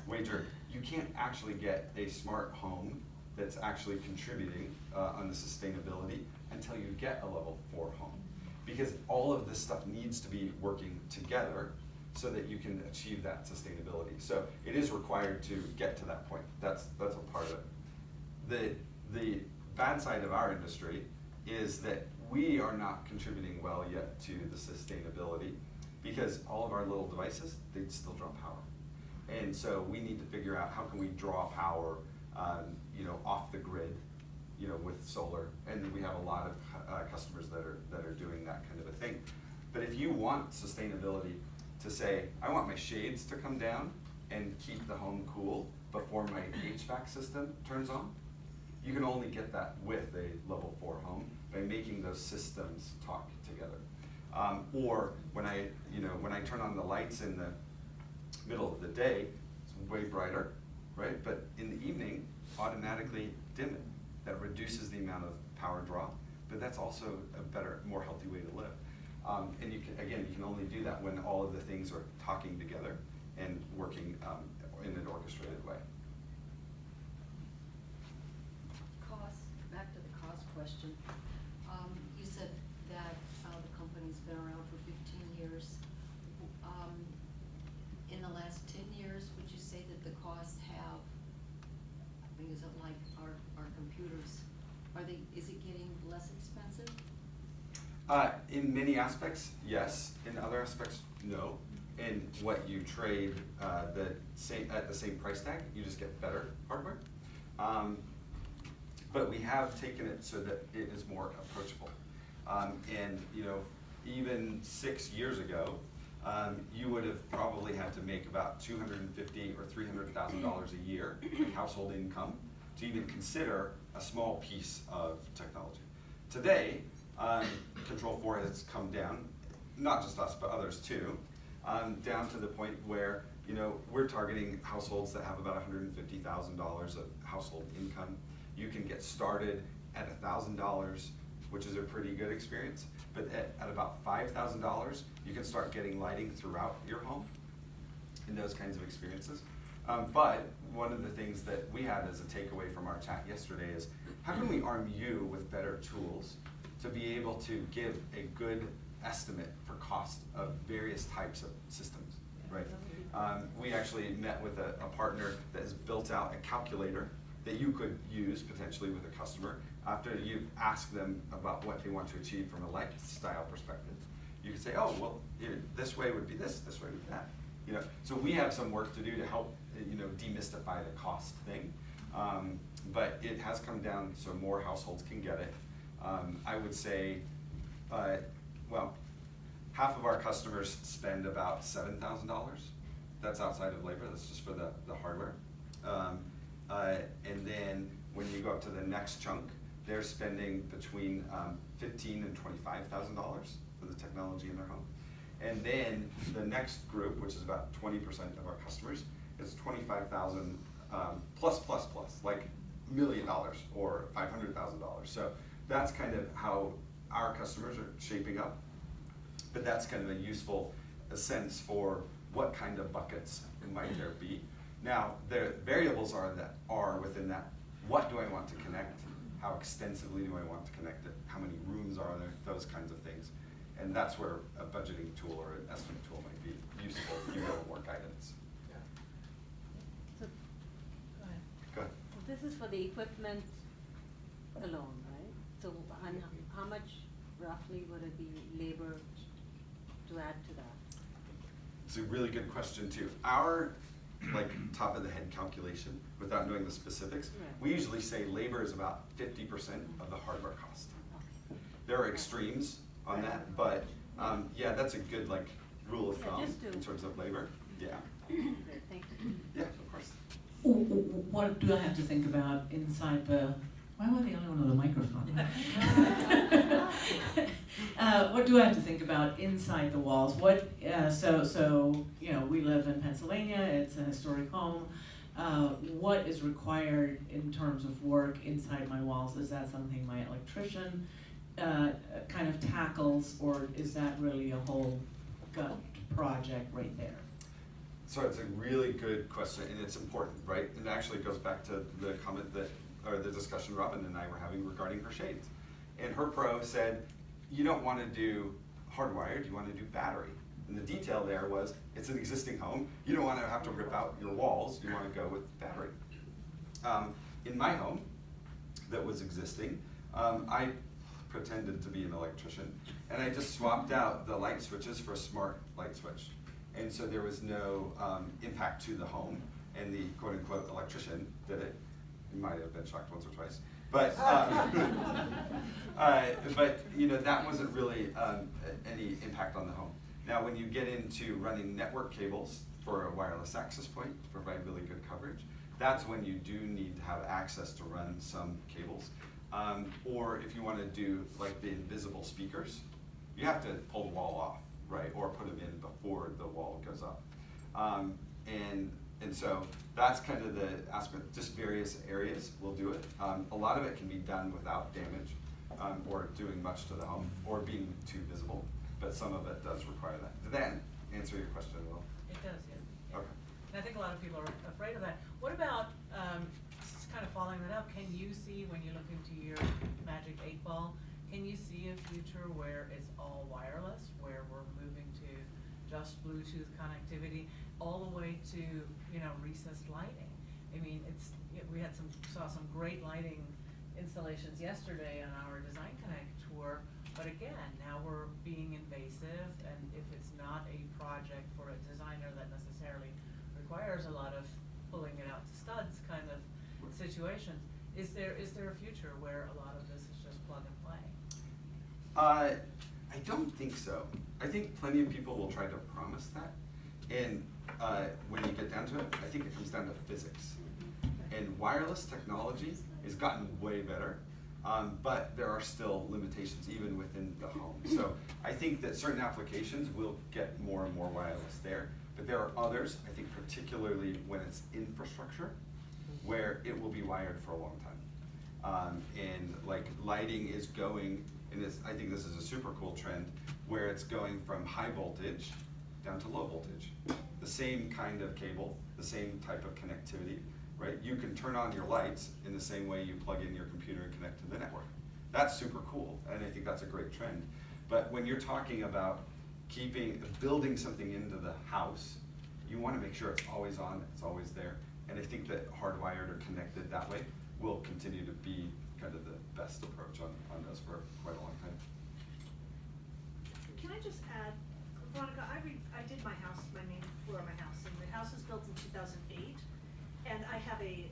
wager, you can't actually get a smart home that's actually contributing on the sustainability until you get a level 4 home. Because all of this stuff needs to be working together so that you can achieve that sustainability. So it is required to get to that point. That's a part of it. The bad side of our industry is that we are not contributing well yet to the sustainability, because all of our little devices, they still draw power. And so we need to figure out how can we draw power off the grid, with solar. And we have a lot of customers that are doing that kind of a thing. But if you want sustainability to say, I want my shades to come down and keep the home cool before my HVAC system turns on, you can only get that with a level 4 home by making those systems talk together. Or when I turn on the lights in the middle of the day, it's way brighter, right? But in the evening, automatically dim it. That reduces the amount of power draw, but that's also a better, more healthy way to live. And you can only do that when all of the things are talking together and working in an orchestrated way. Cost, back to the cost question. You said that the company's been around for 15 years. In the last 10 years, would you say that the costs have, is it like our computers, is it getting less expensive? In many aspects, yes. In other aspects, no. And what you trade at the same price tag, you just get better hardware. But we have taken it so that it is more approachable. And even 6 years ago, you would have probably had to make about $250,000 or $300,000 a year in household income to even consider a small piece of technology. Today, Control 4 has come down, not just us, but others too, down to the point where we're targeting households that have about $150,000 of household income. You can get started at $1,000, which is a pretty good experience, but at about $5,000, you can start getting lighting throughout your home in those kinds of experiences. But one of the things that we had as a takeaway from our chat yesterday is, how can we arm you with better tools to be able to give a good estimate for cost of various types of systems, right? We actually met with a partner that has built out a calculator that you could use potentially with a customer after you've asked them about what they want to achieve from a lifestyle perspective. You can say, oh, well, this way would be this way would be that. So we have some work to do to help demystify the cost thing. But it has come down so more households can get it. I would say, well, half of our customers spend about $7,000. That's outside of labor, that's just for the hardware. And then when you go up to the next chunk, they're spending between $15,000 and $25,000 for the technology in their home. And then the next group, which is about 20% of our customers, is $25,000 plus, like $1 million or $500,000. So that's kind of how our customers are shaping up. But that's kind of a useful sense for what kind of buckets might there be. Now, the variables are within that. What do I want to connect? How extensively do I want to connect it? How many rooms are there? Those kinds of things. And that's where a budgeting tool or an estimate tool might be useful if you have more guidance. So, go ahead. Go ahead. So this is for the equipment alone, right? So how much roughly would it be labor to add to that? It's a really good question too. Our top of the head calculation, without knowing the specifics, Right. we usually say labor is about 50% of the hardware cost. There are extremes on that, but yeah, that's a good rule of Yeah, thumb just to- in terms of labor. Yeah. Great, thank you. Yeah, of course. What do I have to think about inside the, why am I the only one with a microphone? What do I have to think about inside the walls? So we live in Pennsylvania, it's a historic home. What is required in terms of work inside my walls? Is that something my electrician kind of tackles, or is that really a whole gut project right there? So it's a really good question, and it's important, right? And it actually goes back to the comment or the discussion Robin and I were having regarding her shades. And her pro said, you don't want to do hardwired, you want to do battery. And the detail there was, it's an existing home, you don't want to have to rip out your walls, you want to go with battery. In my home that was existing, I pretended to be an electrician, and I just swapped out the light switches for a smart light switch. And so there was no impact to the home, and the quote-unquote electrician did it. He might have been shocked once or twice. But that wasn't really any impact on the home. Now, when you get into running network cables for a wireless access point to provide really good coverage, that's when you do need to have access to run some cables. Or if you want to do the invisible speakers, you have to pull the wall off, right? Or put them in before the wall goes up. And so that's kind of the aspect, just various areas will do it. A lot of it can be done without damage or doing much to the home or being too visible, but some of it does require that. Did that answer your question, Will? It does, yeah. Okay. And I think a lot of people are afraid of that. What about, just kind of following that up, can you see when you look into your magic 8-ball, can you see a future where it's all wireless, where we're moving to just Bluetooth connectivity, all the way to, recessed lighting? I mean, we saw some great lighting installations yesterday on our Design Connect tour, but again, now we're being invasive, and if it's not a project for a designer that necessarily requires a lot of pulling it out to studs kind of situations, is there a future where a lot of this is just plug and play? I don't think so. I think plenty of people will try to promise that. And when you get down to it, I think it comes down to physics. And wireless technology has gotten way better, but there are still limitations even within the home. So I think that certain applications will get more and more wireless there, but there are others, I think particularly when it's infrastructure, where it will be wired for a long time. And like lighting is going, and I think this is a super cool trend, where it's going from high voltage down to low voltage. The same kind of cable, the same type of connectivity, right? You can turn on your lights in the same way you plug in your computer and connect to the network. That's super cool, and I think that's a great trend. But when you're talking about building something into the house, you want to make sure it's always on, it's always there. And I think that hardwired or connected that way will continue to be kind of the best approach on those for quite a long time. Can I just add, Veronica, I did my house, my main floor of my house, and the house was built in 2008, and I have a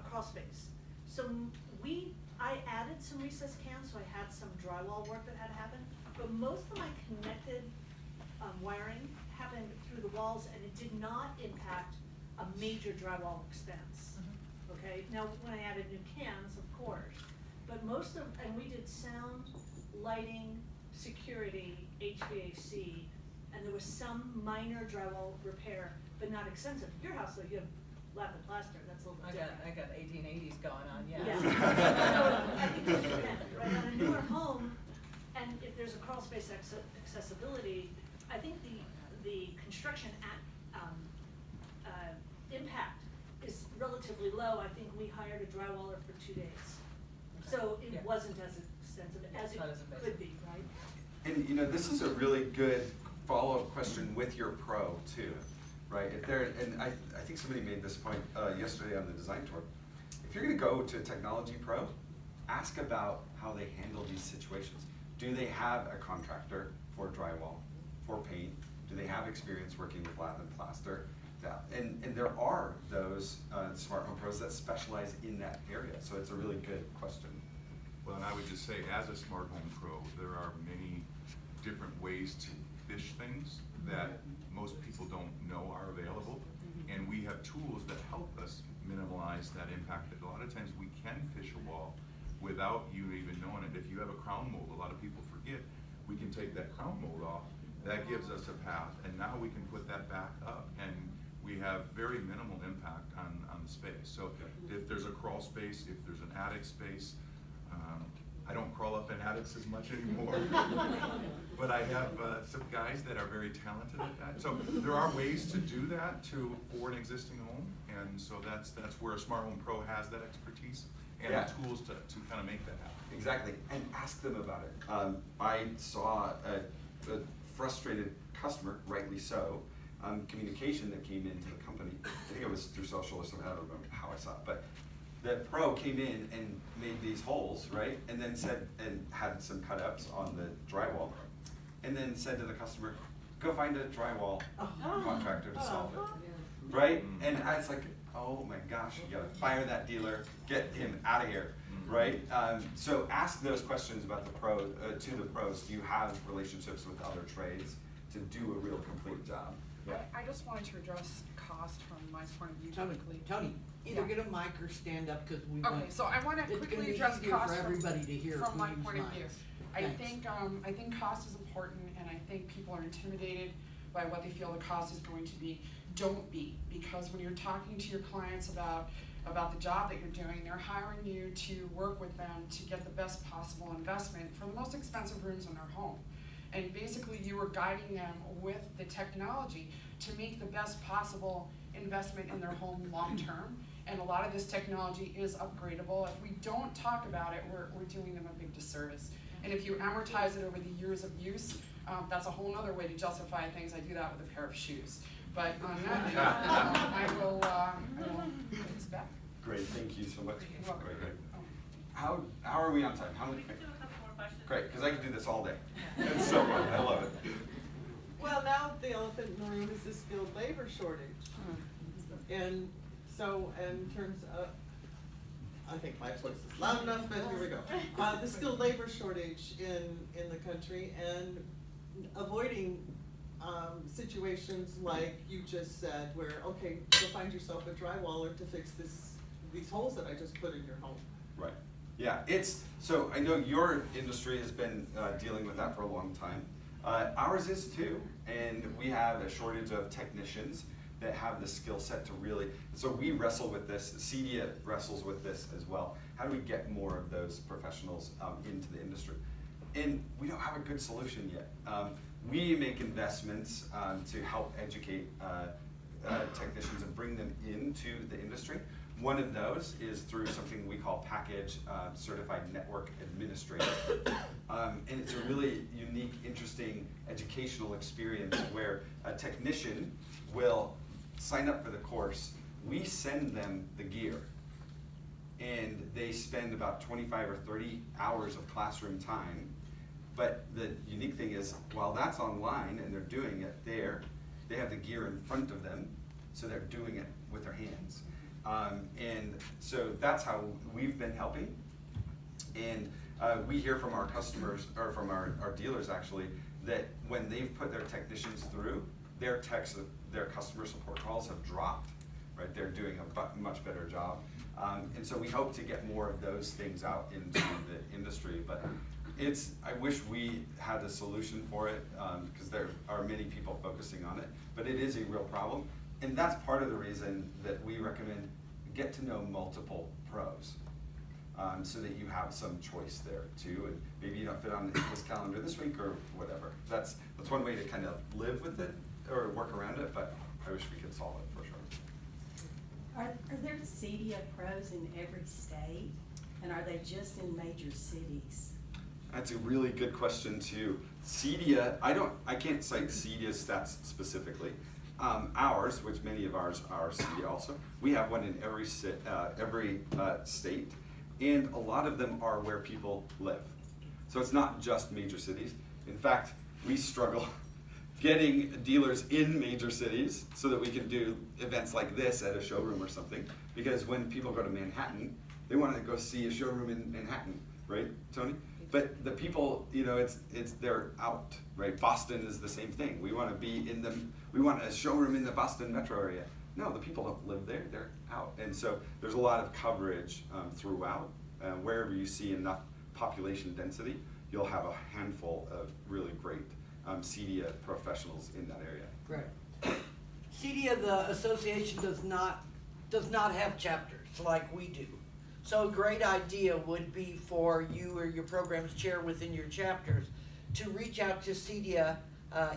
crawl space. So I added some recessed cans, so I had some drywall work that had to happen, but most of my connected wiring happened through the walls, and it did not impact a major drywall expense. Okay, now when I added new cans, of course, but and we did sound, lighting, security, HVAC, and there was some minor drywall repair, but not extensive. Your house, though, you have lap and plaster, that's a little bit different. I got 1880s going on, yeah. Yeah. So I think it depends, right? On a newer home, and if there's a crawl space accessibility, I think the construction impact is relatively low. I think we hired a drywaller for 2 days. Okay. So it Yeah. wasn't as extensive as it Not as invasive. could be, right? And this is a really good follow-up question with your pro too, right? And I think somebody made this point yesterday on the design tour. If you're gonna go to a technology pro, ask about how they handle these situations. Do they have a contractor for drywall, for paint? Do they have experience working with lap and plaster? And there are those smart home pros that specialize in that area, so it's a really good question. Well, and I would just say, as a smart home pro, there are many different ways to fish things that most people don't know are available, and we have tools that help us minimize that impact. A lot of times we can fish a wall without you even knowing it. If you have a crown mold, a lot of people forget, we can take that crown mold off. That gives us a path, and now we can put that back up, and we have very minimal impact on the space. So if there's a crawl space, if there's an attic space, I don't crawl up in attics as much anymore, but I have some guys that are very talented at that. So there are ways to do that for an existing home, and so that's where a smart home pro has that expertise and Yeah. the tools to kind of make that happen. Exactly, and ask them about it. I saw a frustrated customer, rightly so, communication that came into the company. I think it was through social or something, I don't remember how I saw it, but the pro came in and made these holes, right? And then had some cut-ups on the drywall, and then said to the customer, go find a drywall contractor to solve it, right? And I was like, oh my gosh, you gotta fire that dealer, get him out of here, right? So ask those questions about the to the pros. Do you have relationships with other trades to do a real complete job? Yeah. I just wanted to address cost from my point of view Tony, quickly. either Yeah. get a mic or stand up, because we Okay, so I wanna it's quickly gonna be address easier cost for everybody to hear from my who's point of not. view. Thanks. I think cost is important, and I think people are intimidated by what they feel the cost is going to be. Don't be, because when you're talking to your clients about the job that you're doing, they're hiring you to work with them to get the best possible investment for the most expensive rooms in their home. And basically you are guiding them with the technology to make the best possible investment in their home long term. And a lot of this technology is upgradable. If we don't talk about it, we're doing them a big disservice. And if you amortize it over the years of use, that's a whole other way to justify things. I do that with a pair of shoes. But on that note, I will put this back. Great, thank you so much. You're welcome. Great. How are we on time? We can do a couple more questions. Great, because I can do this all day. It's so fun, I love it. Well, now the elephant in the room is the skilled labor shortage. And so, in terms of, I think my voice is loud enough, but here we go. The skilled labor shortage in the country, and avoiding situations like you just said, where, okay, go find yourself a drywaller to fix these holes that I just put in your home. Right. Yeah, so I know your industry has been dealing with that for a long time. Ours is too, and we have a shortage of technicians that have the skill set to really, so we wrestle with this, CEDIA wrestles with this as well. How do we get more of those professionals into the industry? And we don't have a good solution yet. We make investments to help educate technicians and bring them into the industry. One of those is through something we call Package Certified Network Administrator. And it's a really unique, interesting educational experience where a technician will sign up for the course. We send them the gear, and they spend about 25 or 30 hours of classroom time. But the unique thing is, while that's online and they're doing it there, they have the gear in front of them, so they're doing it with their hands. And so that's how we've been helping. And we hear from our customers, or from our dealers actually, that when they've put their technicians through, their customer support calls have dropped, right? They're doing a much better job. And so we hope to get more of those things out into the industry. But I wish we had a solution for it, because there are many people focusing on it, but it is a real problem. And that's part of the reason that we recommend get to know multiple pros, so that you have some choice there too, and maybe you don't fit on this calendar this week or whatever. That's one way to kind of live with it or work around it, but I wish we could solve it for sure. Are there CEDIA pros in every state, and are they just in major cities? That's a really good question too. CEDIA, I can't cite CEDIA stats specifically. Ours, which many of ours are CEDIA also, we have one in every state, and a lot of them are where people live. So it's not just major cities. In fact, we struggle getting dealers in major cities so that we can do events like this at a showroom or something, because when people go to Manhattan, they want to go see a showroom in Manhattan, right, Tony? But the people, they're out, right? Boston is the same thing. We want to be we want a showroom in the Boston metro area. No, the people don't live there, they're out. And so there's a lot of coverage throughout. Wherever you see enough population density, you'll have a handful of really great CEDIA professionals in that area. Right. CEDIA, the association, does not have chapters like we do. So a great idea would be for you or your program's chair within your chapters to reach out to CEDIA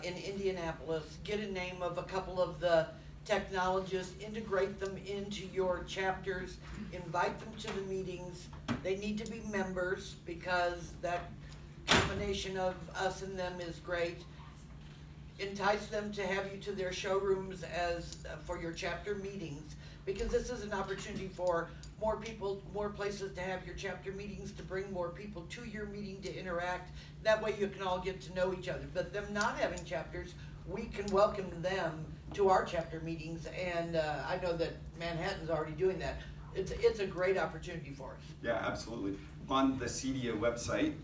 in Indianapolis, get a name of a couple of the technologists, integrate them into your chapters, invite them to the meetings. They need to be members, because that combination of us and them is great. Entice them to have you to their showrooms as for your chapter meetings, because this is an opportunity for more people, more places to have your chapter meetings, to bring more people to your meeting to interact. That way you can all get to know each other. But them not having chapters, we can welcome them to our chapter meetings, and I know that Manhattan's already doing that. It's a great opportunity for us. Yeah, absolutely. On the CEDIA website,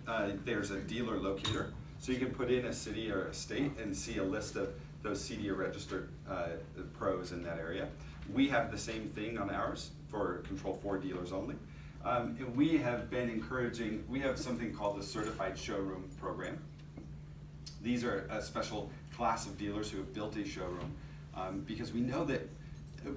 there's a dealer locator, so you can put in a city or a state and see a list of those CEDIA registered pros in that area. We have the same thing on ours for Control 4 dealers only. And we have been encouraging, we have something called the Certified Showroom Program. These are a special class of dealers who have built a showroom, because we know that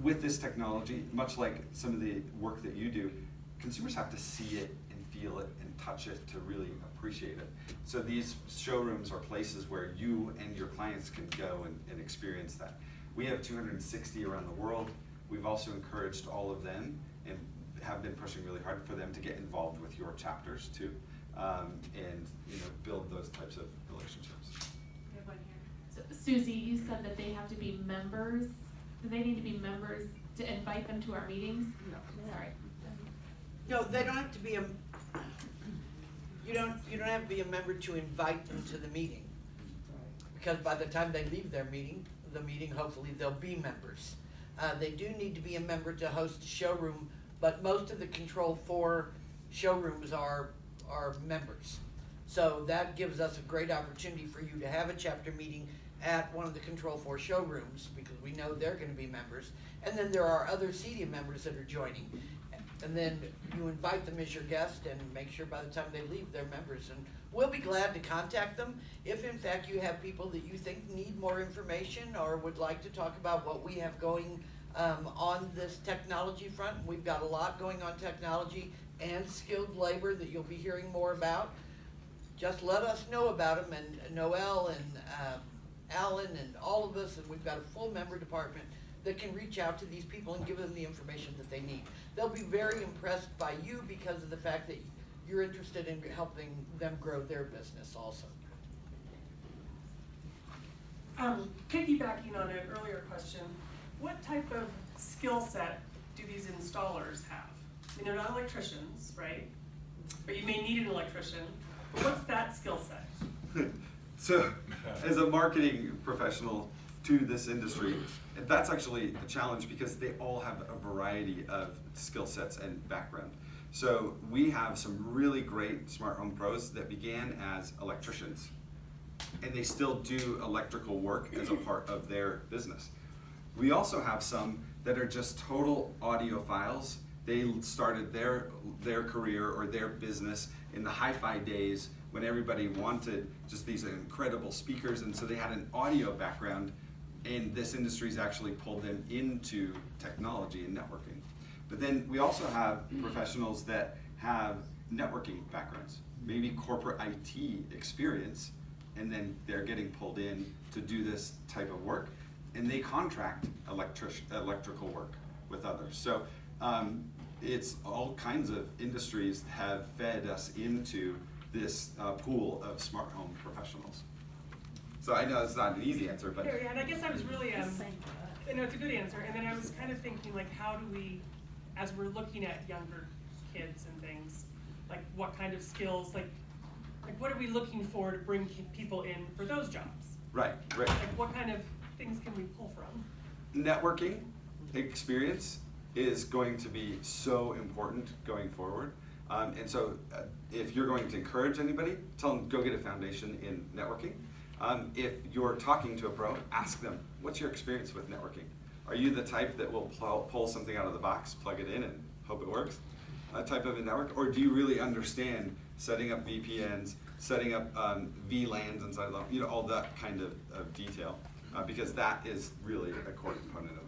with this technology, much like some of the work that you do, consumers have to see it and feel it and touch it to really appreciate it. So these showrooms are places where you and your clients can go and experience that. We have 260 around the world. We've also encouraged all of them and have been pushing really hard for them to get involved with your chapters too, and build those types of relationships. We have one here. So Susie, you said that they have to be members. Do they need to be members to invite them to our meetings? No. Sorry. No, they don't have to be you don't have to be a member to invite them to the meeting. Because by the time they leave the meeting, hopefully they'll be members. They do need to be a member to host a showroom, but most of the Control 4 showrooms are members. So that gives us a great opportunity for you to have a chapter meeting, at one of the Control 4 showrooms, because we know they're gonna be members. And then there are other CEDIA members that are joining. And then you invite them as your guest and make sure by the time they leave, they're members. And we'll be glad to contact them if in fact you have people that you think need more information or would like to talk about what we have going on this technology front. We've got a lot going on technology and skilled labor that you'll be hearing more about. Just let us know about them, and Noel and Alan and all of us, and we've got a full member department that can reach out to these people and give them the information that they need. They'll be very impressed by you because of the fact that you're interested in helping them grow their business also. Piggybacking on an earlier question, what type of skill set do these installers have? I mean, they're not electricians, right? But you may need an electrician. But what's that skill set? So, as a marketing professional to this industry, that's actually a challenge because they all have a variety of skill sets and background. So we have some really great smart home pros that began as electricians, and they still do electrical work as a part of their business. We also have some that are just total audiophiles. They started their career or their business in the hi-fi days when everybody wanted just these incredible speakers, and so they had an audio background, and this industry's actually pulled them into technology and networking. But then we also have professionals that have networking backgrounds, maybe corporate IT experience, and then they're getting pulled in to do this type of work, and they contract electrical work with others. So it's all kinds of industries have fed us into this pool of smart home professionals. So I know it's not an easy answer, but Yeah, and I guess I was really, you know, it's a good answer. And then I was kind of thinking, like, how do we, as we're looking at younger kids and things, like, what kind of skills, like what are we looking for to bring people in for those jobs? right. Like, what kind of things can we pull from? Networking experience is going to be so important going forward. And so if you're going to encourage anybody, tell them go get a foundation in networking. If you're talking to a pro, ask them, what's your experience with networking? Are you the type that will pull something out of the box, plug it in, and hope it works? Type of a network? Or do you really understand setting up VPNs, setting up VLANs inside of them, you know, all that kind of detail? Because that is really a core component of it.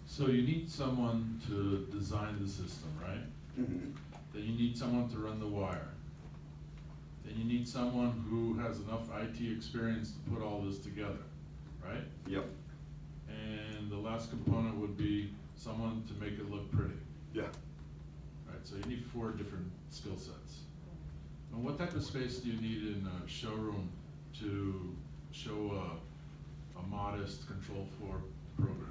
So you need someone to design the system, right? Mm-hmm. Then you need someone to run the wire. Then you need someone who has enough IT experience to put all this together, right? Yep. And the last component would be someone to make it look pretty. Yeah. Right, so you need 4 different skill sets. And what type of space do you need in a showroom to show a modest Control 4 program?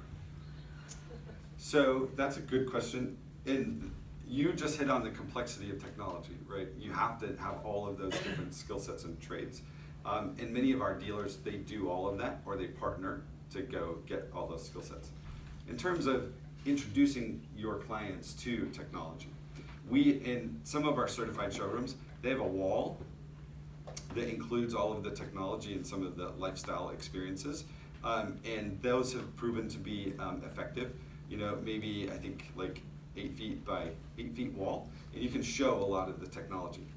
So that's a good question. And you just hit on the complexity of technology, right? You have to have all of those different skill sets and trades. And many of our dealers, they do all of that, or they partner to go get all those skill sets. In terms of introducing your clients to technology, we, in some of our certified showrooms, they have a wall that includes all of the technology and some of the lifestyle experiences. And those have proven to be effective. You know, maybe I think like 8 feet by 8 feet wall, and you can show a lot of the technology.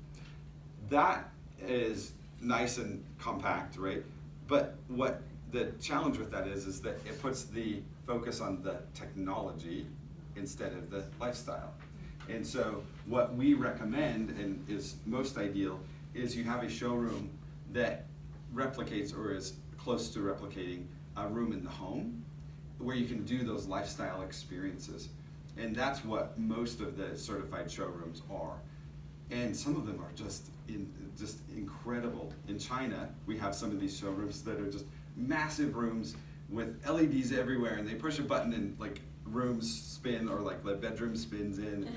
That is nice and compact, right? But what the challenge with that is that it puts the focus on the technology instead of the lifestyle. And so what we recommend, and is most ideal, is you have a showroom that replicates or is close to replicating a room in the home where you can do those lifestyle experiences. And that's what most of the certified showrooms are. And some of them are just incredible. In China, we have some of these showrooms that are just massive rooms with LEDs everywhere, and they push a button and like rooms spin, or like the bedroom spins in.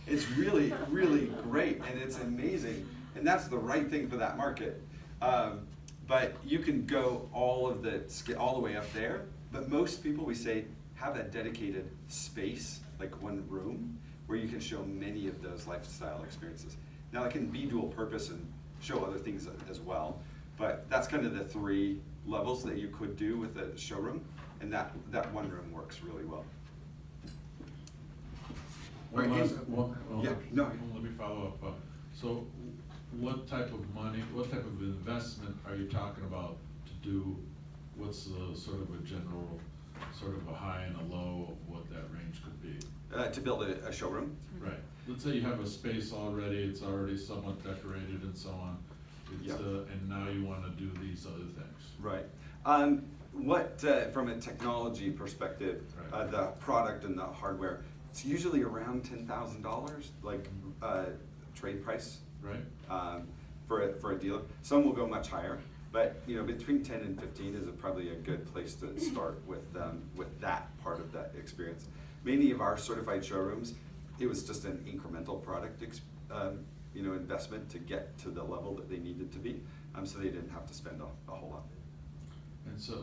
It's really, really great, and it's amazing. And that's the right thing for that market. But you can go all the way up there. But most people, we say, have that dedicated space, like one room, where you can show many of those lifestyle experiences. Now it can be dual purpose and show other things as well, But that's kind of the 3 levels that you could do with a showroom, and that one room works really well. One Right, last, yeah, no. let me follow up. So what type of money, what type of investment are you talking about to do? What's the sort of a general, sort of a high and a low of what that range could be? To build a showroom? Right. Let's say you have a space already, it's already somewhat decorated and so on. It's, Yep. And now you wanna do these other things. Right. From a technology perspective, Right. the product and the hardware, it's usually around $10,000, like trade price. Right. For a dealer. Some will go much higher, but between 10 and 15 is probably a good place to start with that part of that experience. Many of our certified showrooms, it was just an incremental product investment to get to the level that they needed to be, so they didn't have to spend a whole lot. And so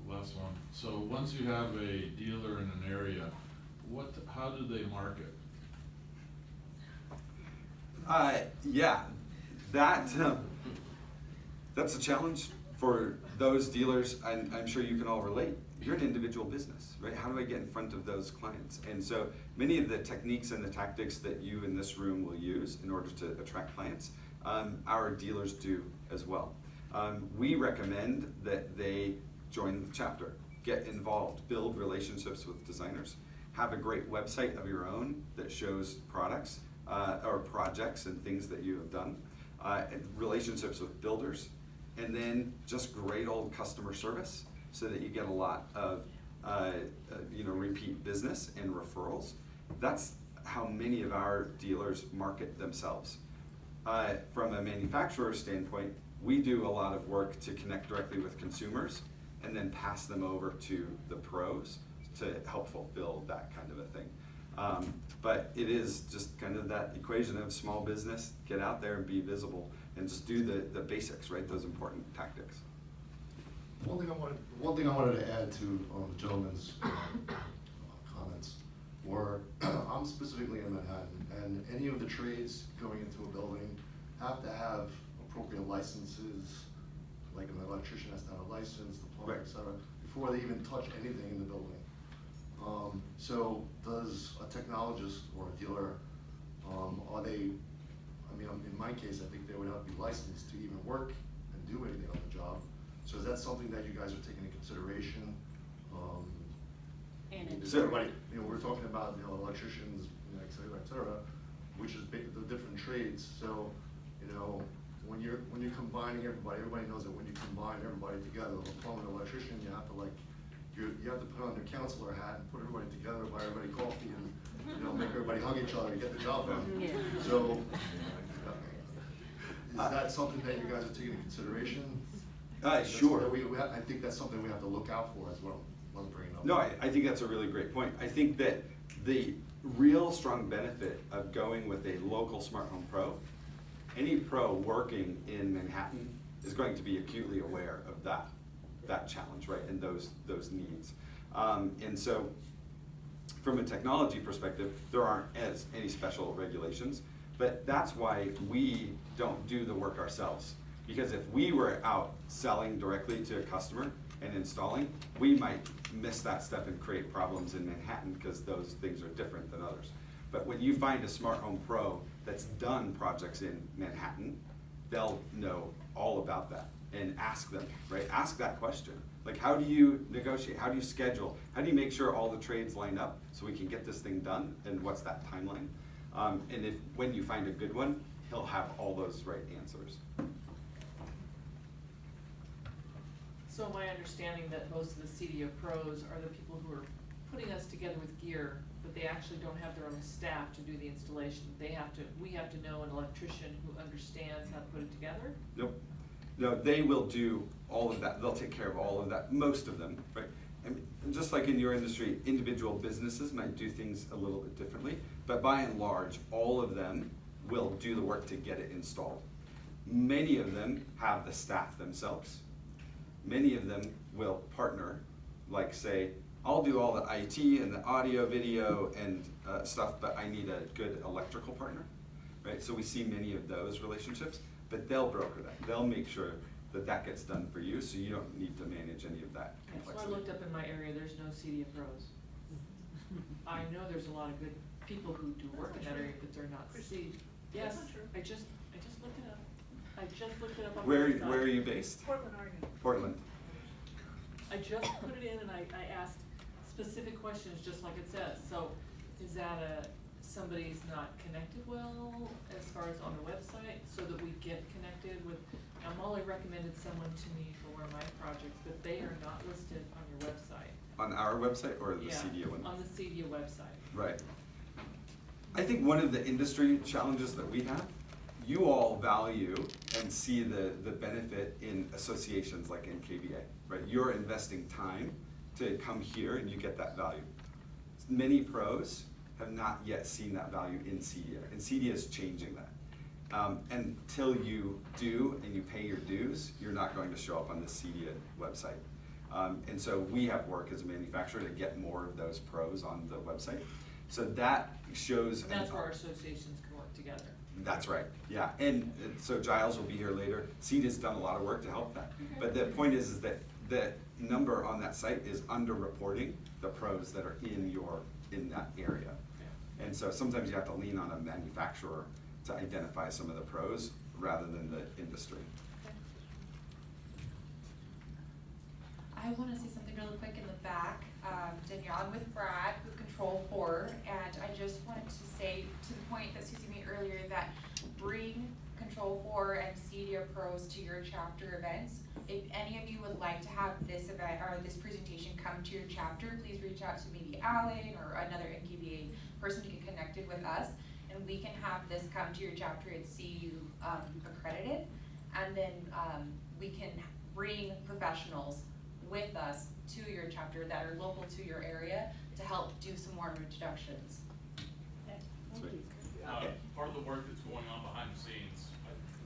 last one. So once you have a dealer in an area, how do they market? Yeah, that's a challenge for those dealers, and I'm sure you can all relate. You're an individual business, right? How do I get in front of those clients? And so many of the techniques and the tactics that you in this room will use in order to attract clients, our dealers do as well. We recommend that they join the chapter, get involved, build relationships with designers, have a great website of your own that shows products or projects and things that you have done, and relationships with builders, and then just great old customer service so that you get a lot of repeat business and referrals. That's how many of our dealers market themselves. From a manufacturer standpoint, we do a lot of work to connect directly with consumers and then pass them over to the pros to help fulfill that kind of a thing. But it is just kind of that equation of small business, get out there and be visible and just do the basics, right? Those important tactics. One thing I wanted to add to the gentleman's comments were, I'm specifically in Manhattan, and any of the trades going into a building have to have appropriate licenses, like an electrician has to have a license, the plumber, Right. et cetera, before they even touch anything in the building. So does a technologist or a dealer, in my case, I think they would have to be licensed to even work and do anything on the job. So is that something that you guys are taking into consideration? So everybody, we're talking about, electricians, et cetera, which is the different trades. So, when you're combining everybody knows that when you combine everybody together, the plumber and electrician, you have to you have to put on your counselor hat and put everybody together, buy everybody coffee, and make everybody hug each other and get the job done. Yeah. So, is that something that you guys are taking into consideration? Sure. I think that's something we have to look out for as well. Let's bring it up. No, I think that's a really great point. I think that the real strong benefit of going with a local smart home pro, any pro working in Manhattan is going to be acutely aware of that challenge, right, and those needs. And so from a technology perspective, there aren't any special regulations, but that's why we don't do the work ourselves. Because if we were out selling directly to a customer and installing, we might miss that step and create problems in Manhattan because those things are different than others. But when you find a smart home pro that's done projects in Manhattan, they'll know all about that and ask them, right? Ask that question. Like, how do you negotiate? How do you schedule? How do you make sure all the trades line up so we can get this thing done? And what's that timeline? And when you find a good one, he'll have all those right answers. So my understanding that most of the CDO pros are the people who are putting us together with gear, but they actually don't have their own staff to do the installation. We have to know an electrician who understands how to put it together? Nope. No, they will do all of that. They'll take care of all of that, most of them, right? And just like in your industry, individual businesses might do things a little bit differently, but by and large, all of them will do the work to get it installed. Many of them have the staff themselves. Many of them will partner, like say, I'll do all the IT and the audio, video, and stuff, but I need a good electrical partner, right? So we see many of those relationships, but they'll broker that. They'll make sure that gets done for you, so you don't need to manage any of that Yeah, so I complexity. looked up in my area, there's no CDA pros. I know there's a lot of good people who do work in that area, but they're not C. Yes, That's not true. I just looked it up. I just looked it up on the Where website. are you based? Portland, Oregon. Portland. I just put it in and I asked specific questions, just like it says. So is that somebody's not connected well as far as on the website, so that we get connected with, Molly recommended someone to me for one of my projects, but they are not listed on your website. On our website or the Yeah, CDA one? on the CDA website. Right. I think one of the industry challenges that we have, you all value and see the benefit in associations like NKBA, right? You're investing time to come here and you get that value. Many pros have not yet seen that value in CDA, and CDA is changing that. Until you do and you pay your dues, you're not going to show up on the CDA website. And so we have work as a manufacturer to get more of those pros on the website. So that shows. And that's where our associations can work together. That's right, yeah. And so Giles will be here later. CEDA's done a lot of work to help that. But the point is that the number on that site is underreporting the pros that are in that area. And so sometimes you have to lean on a manufacturer to identify some of the pros rather than the industry. I want to say something really quick in the back. Danielle, I'm with Brad, who Control 4, and I just wanted to say, to the point that Susie made earlier, that bring Control 4 and CDA pros to your chapter events. If any of you would like to have this event or this presentation come to your chapter, please reach out to maybe Alan or another NKBA person to get connected with us, and we can have this come to your chapter and see you accredited, and then we can bring professionals with us to your chapter that are local to your area to help do some more introductions. Part of the work that's going on behind the scenes,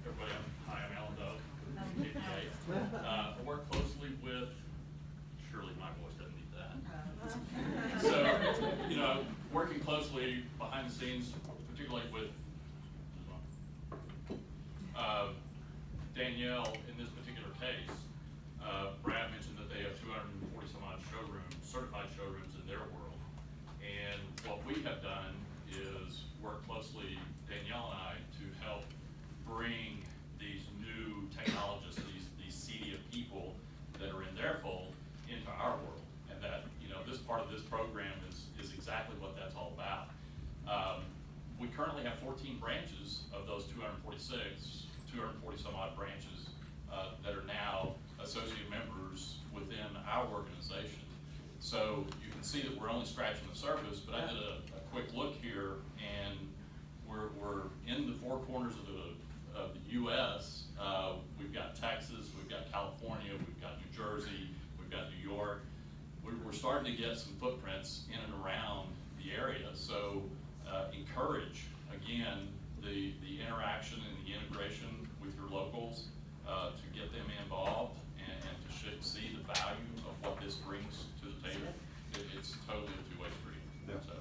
everybody, hi, I'm Alan Dove from NKBA. I work closely with, surely my voice doesn't need that. So, working closely behind the scenes, particularly with Danielle in this particular case. Brad mentioned that they have 240 some odd showrooms, certified showrooms in their world. And what we have done is work closely, Danielle and I, to help bring these new technologists, these CDA people that are in their fold into our world. And that, this part of this program is exactly what that's all about. We currently have 14 branches of those 240 some odd branches that are now associate members within our organization. So you can see that we're only scratching the surface, but I did a quick look here, and we're in the four corners of the U.S. We've got Texas, we've got California, we've got New Jersey, we've got New York. We're starting to get some footprints in and around the area. So encourage, again, the interaction and the integration with your locals to get them involved and to see the value of what this brings to the table. It's totally a two-way street. Yeah. So.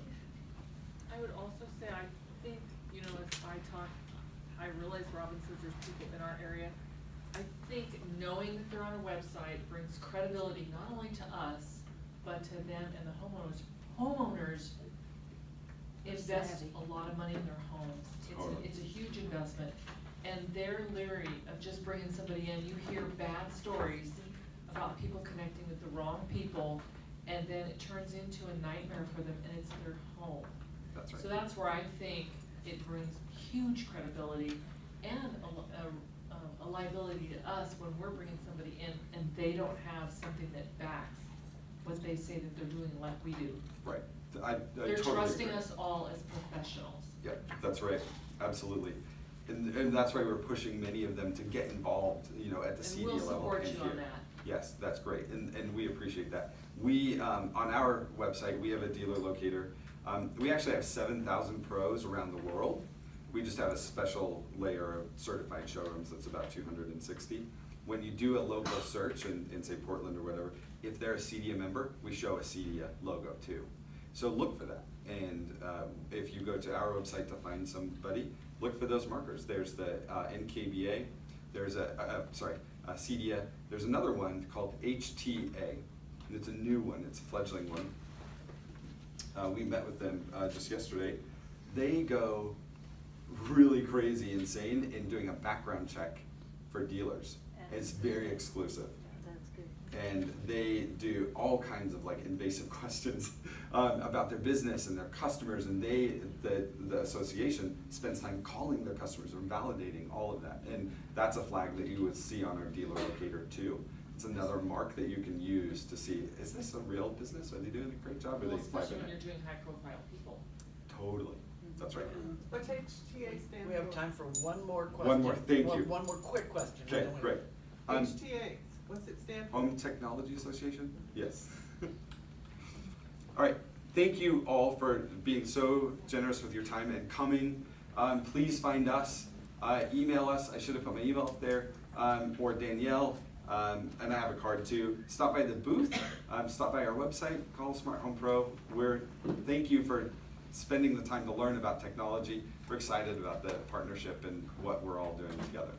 I would also say, I think, I realize Robin says there's people in our area. I think knowing that they're on a website brings credibility not only to us, but to them and the homeowners. Homeowners invest a lot of money in their homes. It's a huge investment. And they're leery of just bringing somebody in. You hear bad stories about people connecting with the wrong people, and then it turns into a nightmare for them, and it's their home. That's right. So that's where I think it brings huge credibility and a liability to us when we're bringing somebody in and they don't have something that backs what they say that they're doing like we do. Right. I They're totally trusting agree. us all as professionals. Yep, that's right, absolutely. And that's why we're pushing many of them to get involved, at the CDA level. And we'll support and you on here. that. Yes, that's great, and we appreciate that. We, on our website, we have a dealer locator. We actually have 7,000 pros around the world. We just have a special layer of certified showrooms that's about 260. When you do a local search in say Portland or whatever, if they're a CDA member, we show a CDA logo too. So look for that. And if you go to our website to find somebody, look for those markers. There's the NKBA, there's CEDIA. There's another one called HTA, and it's a new one, it's a fledgling one. We met with them just yesterday. They go really crazy insane in doing a background check for dealers. It's very exclusive. That's good. And they do all kinds of like invasive questions about their business and their customers, and the association spends time calling their customers and validating all of that. And that's a flag that you would see on our dealer locator too. It's another mark that you can use to see, is this a real business? Are they doing a great job? Or Well, are they especially when flagging you're it? doing high-profile people. Totally, that's right. What's HTA stand for? We have time for one more question. One more, thank you. One more quick question. Okay, great. HTA, what's it stand for? Home Technology Association? Yes. All right, thank you all for being so generous with your time and coming. Please find us, email us, I should have put my email up there, or Danielle, and I have a card too. Stop by the booth, stop by our website, call Smart Home Pro. Thank you for spending the time to learn about technology. We're excited about the partnership and what we're all doing together.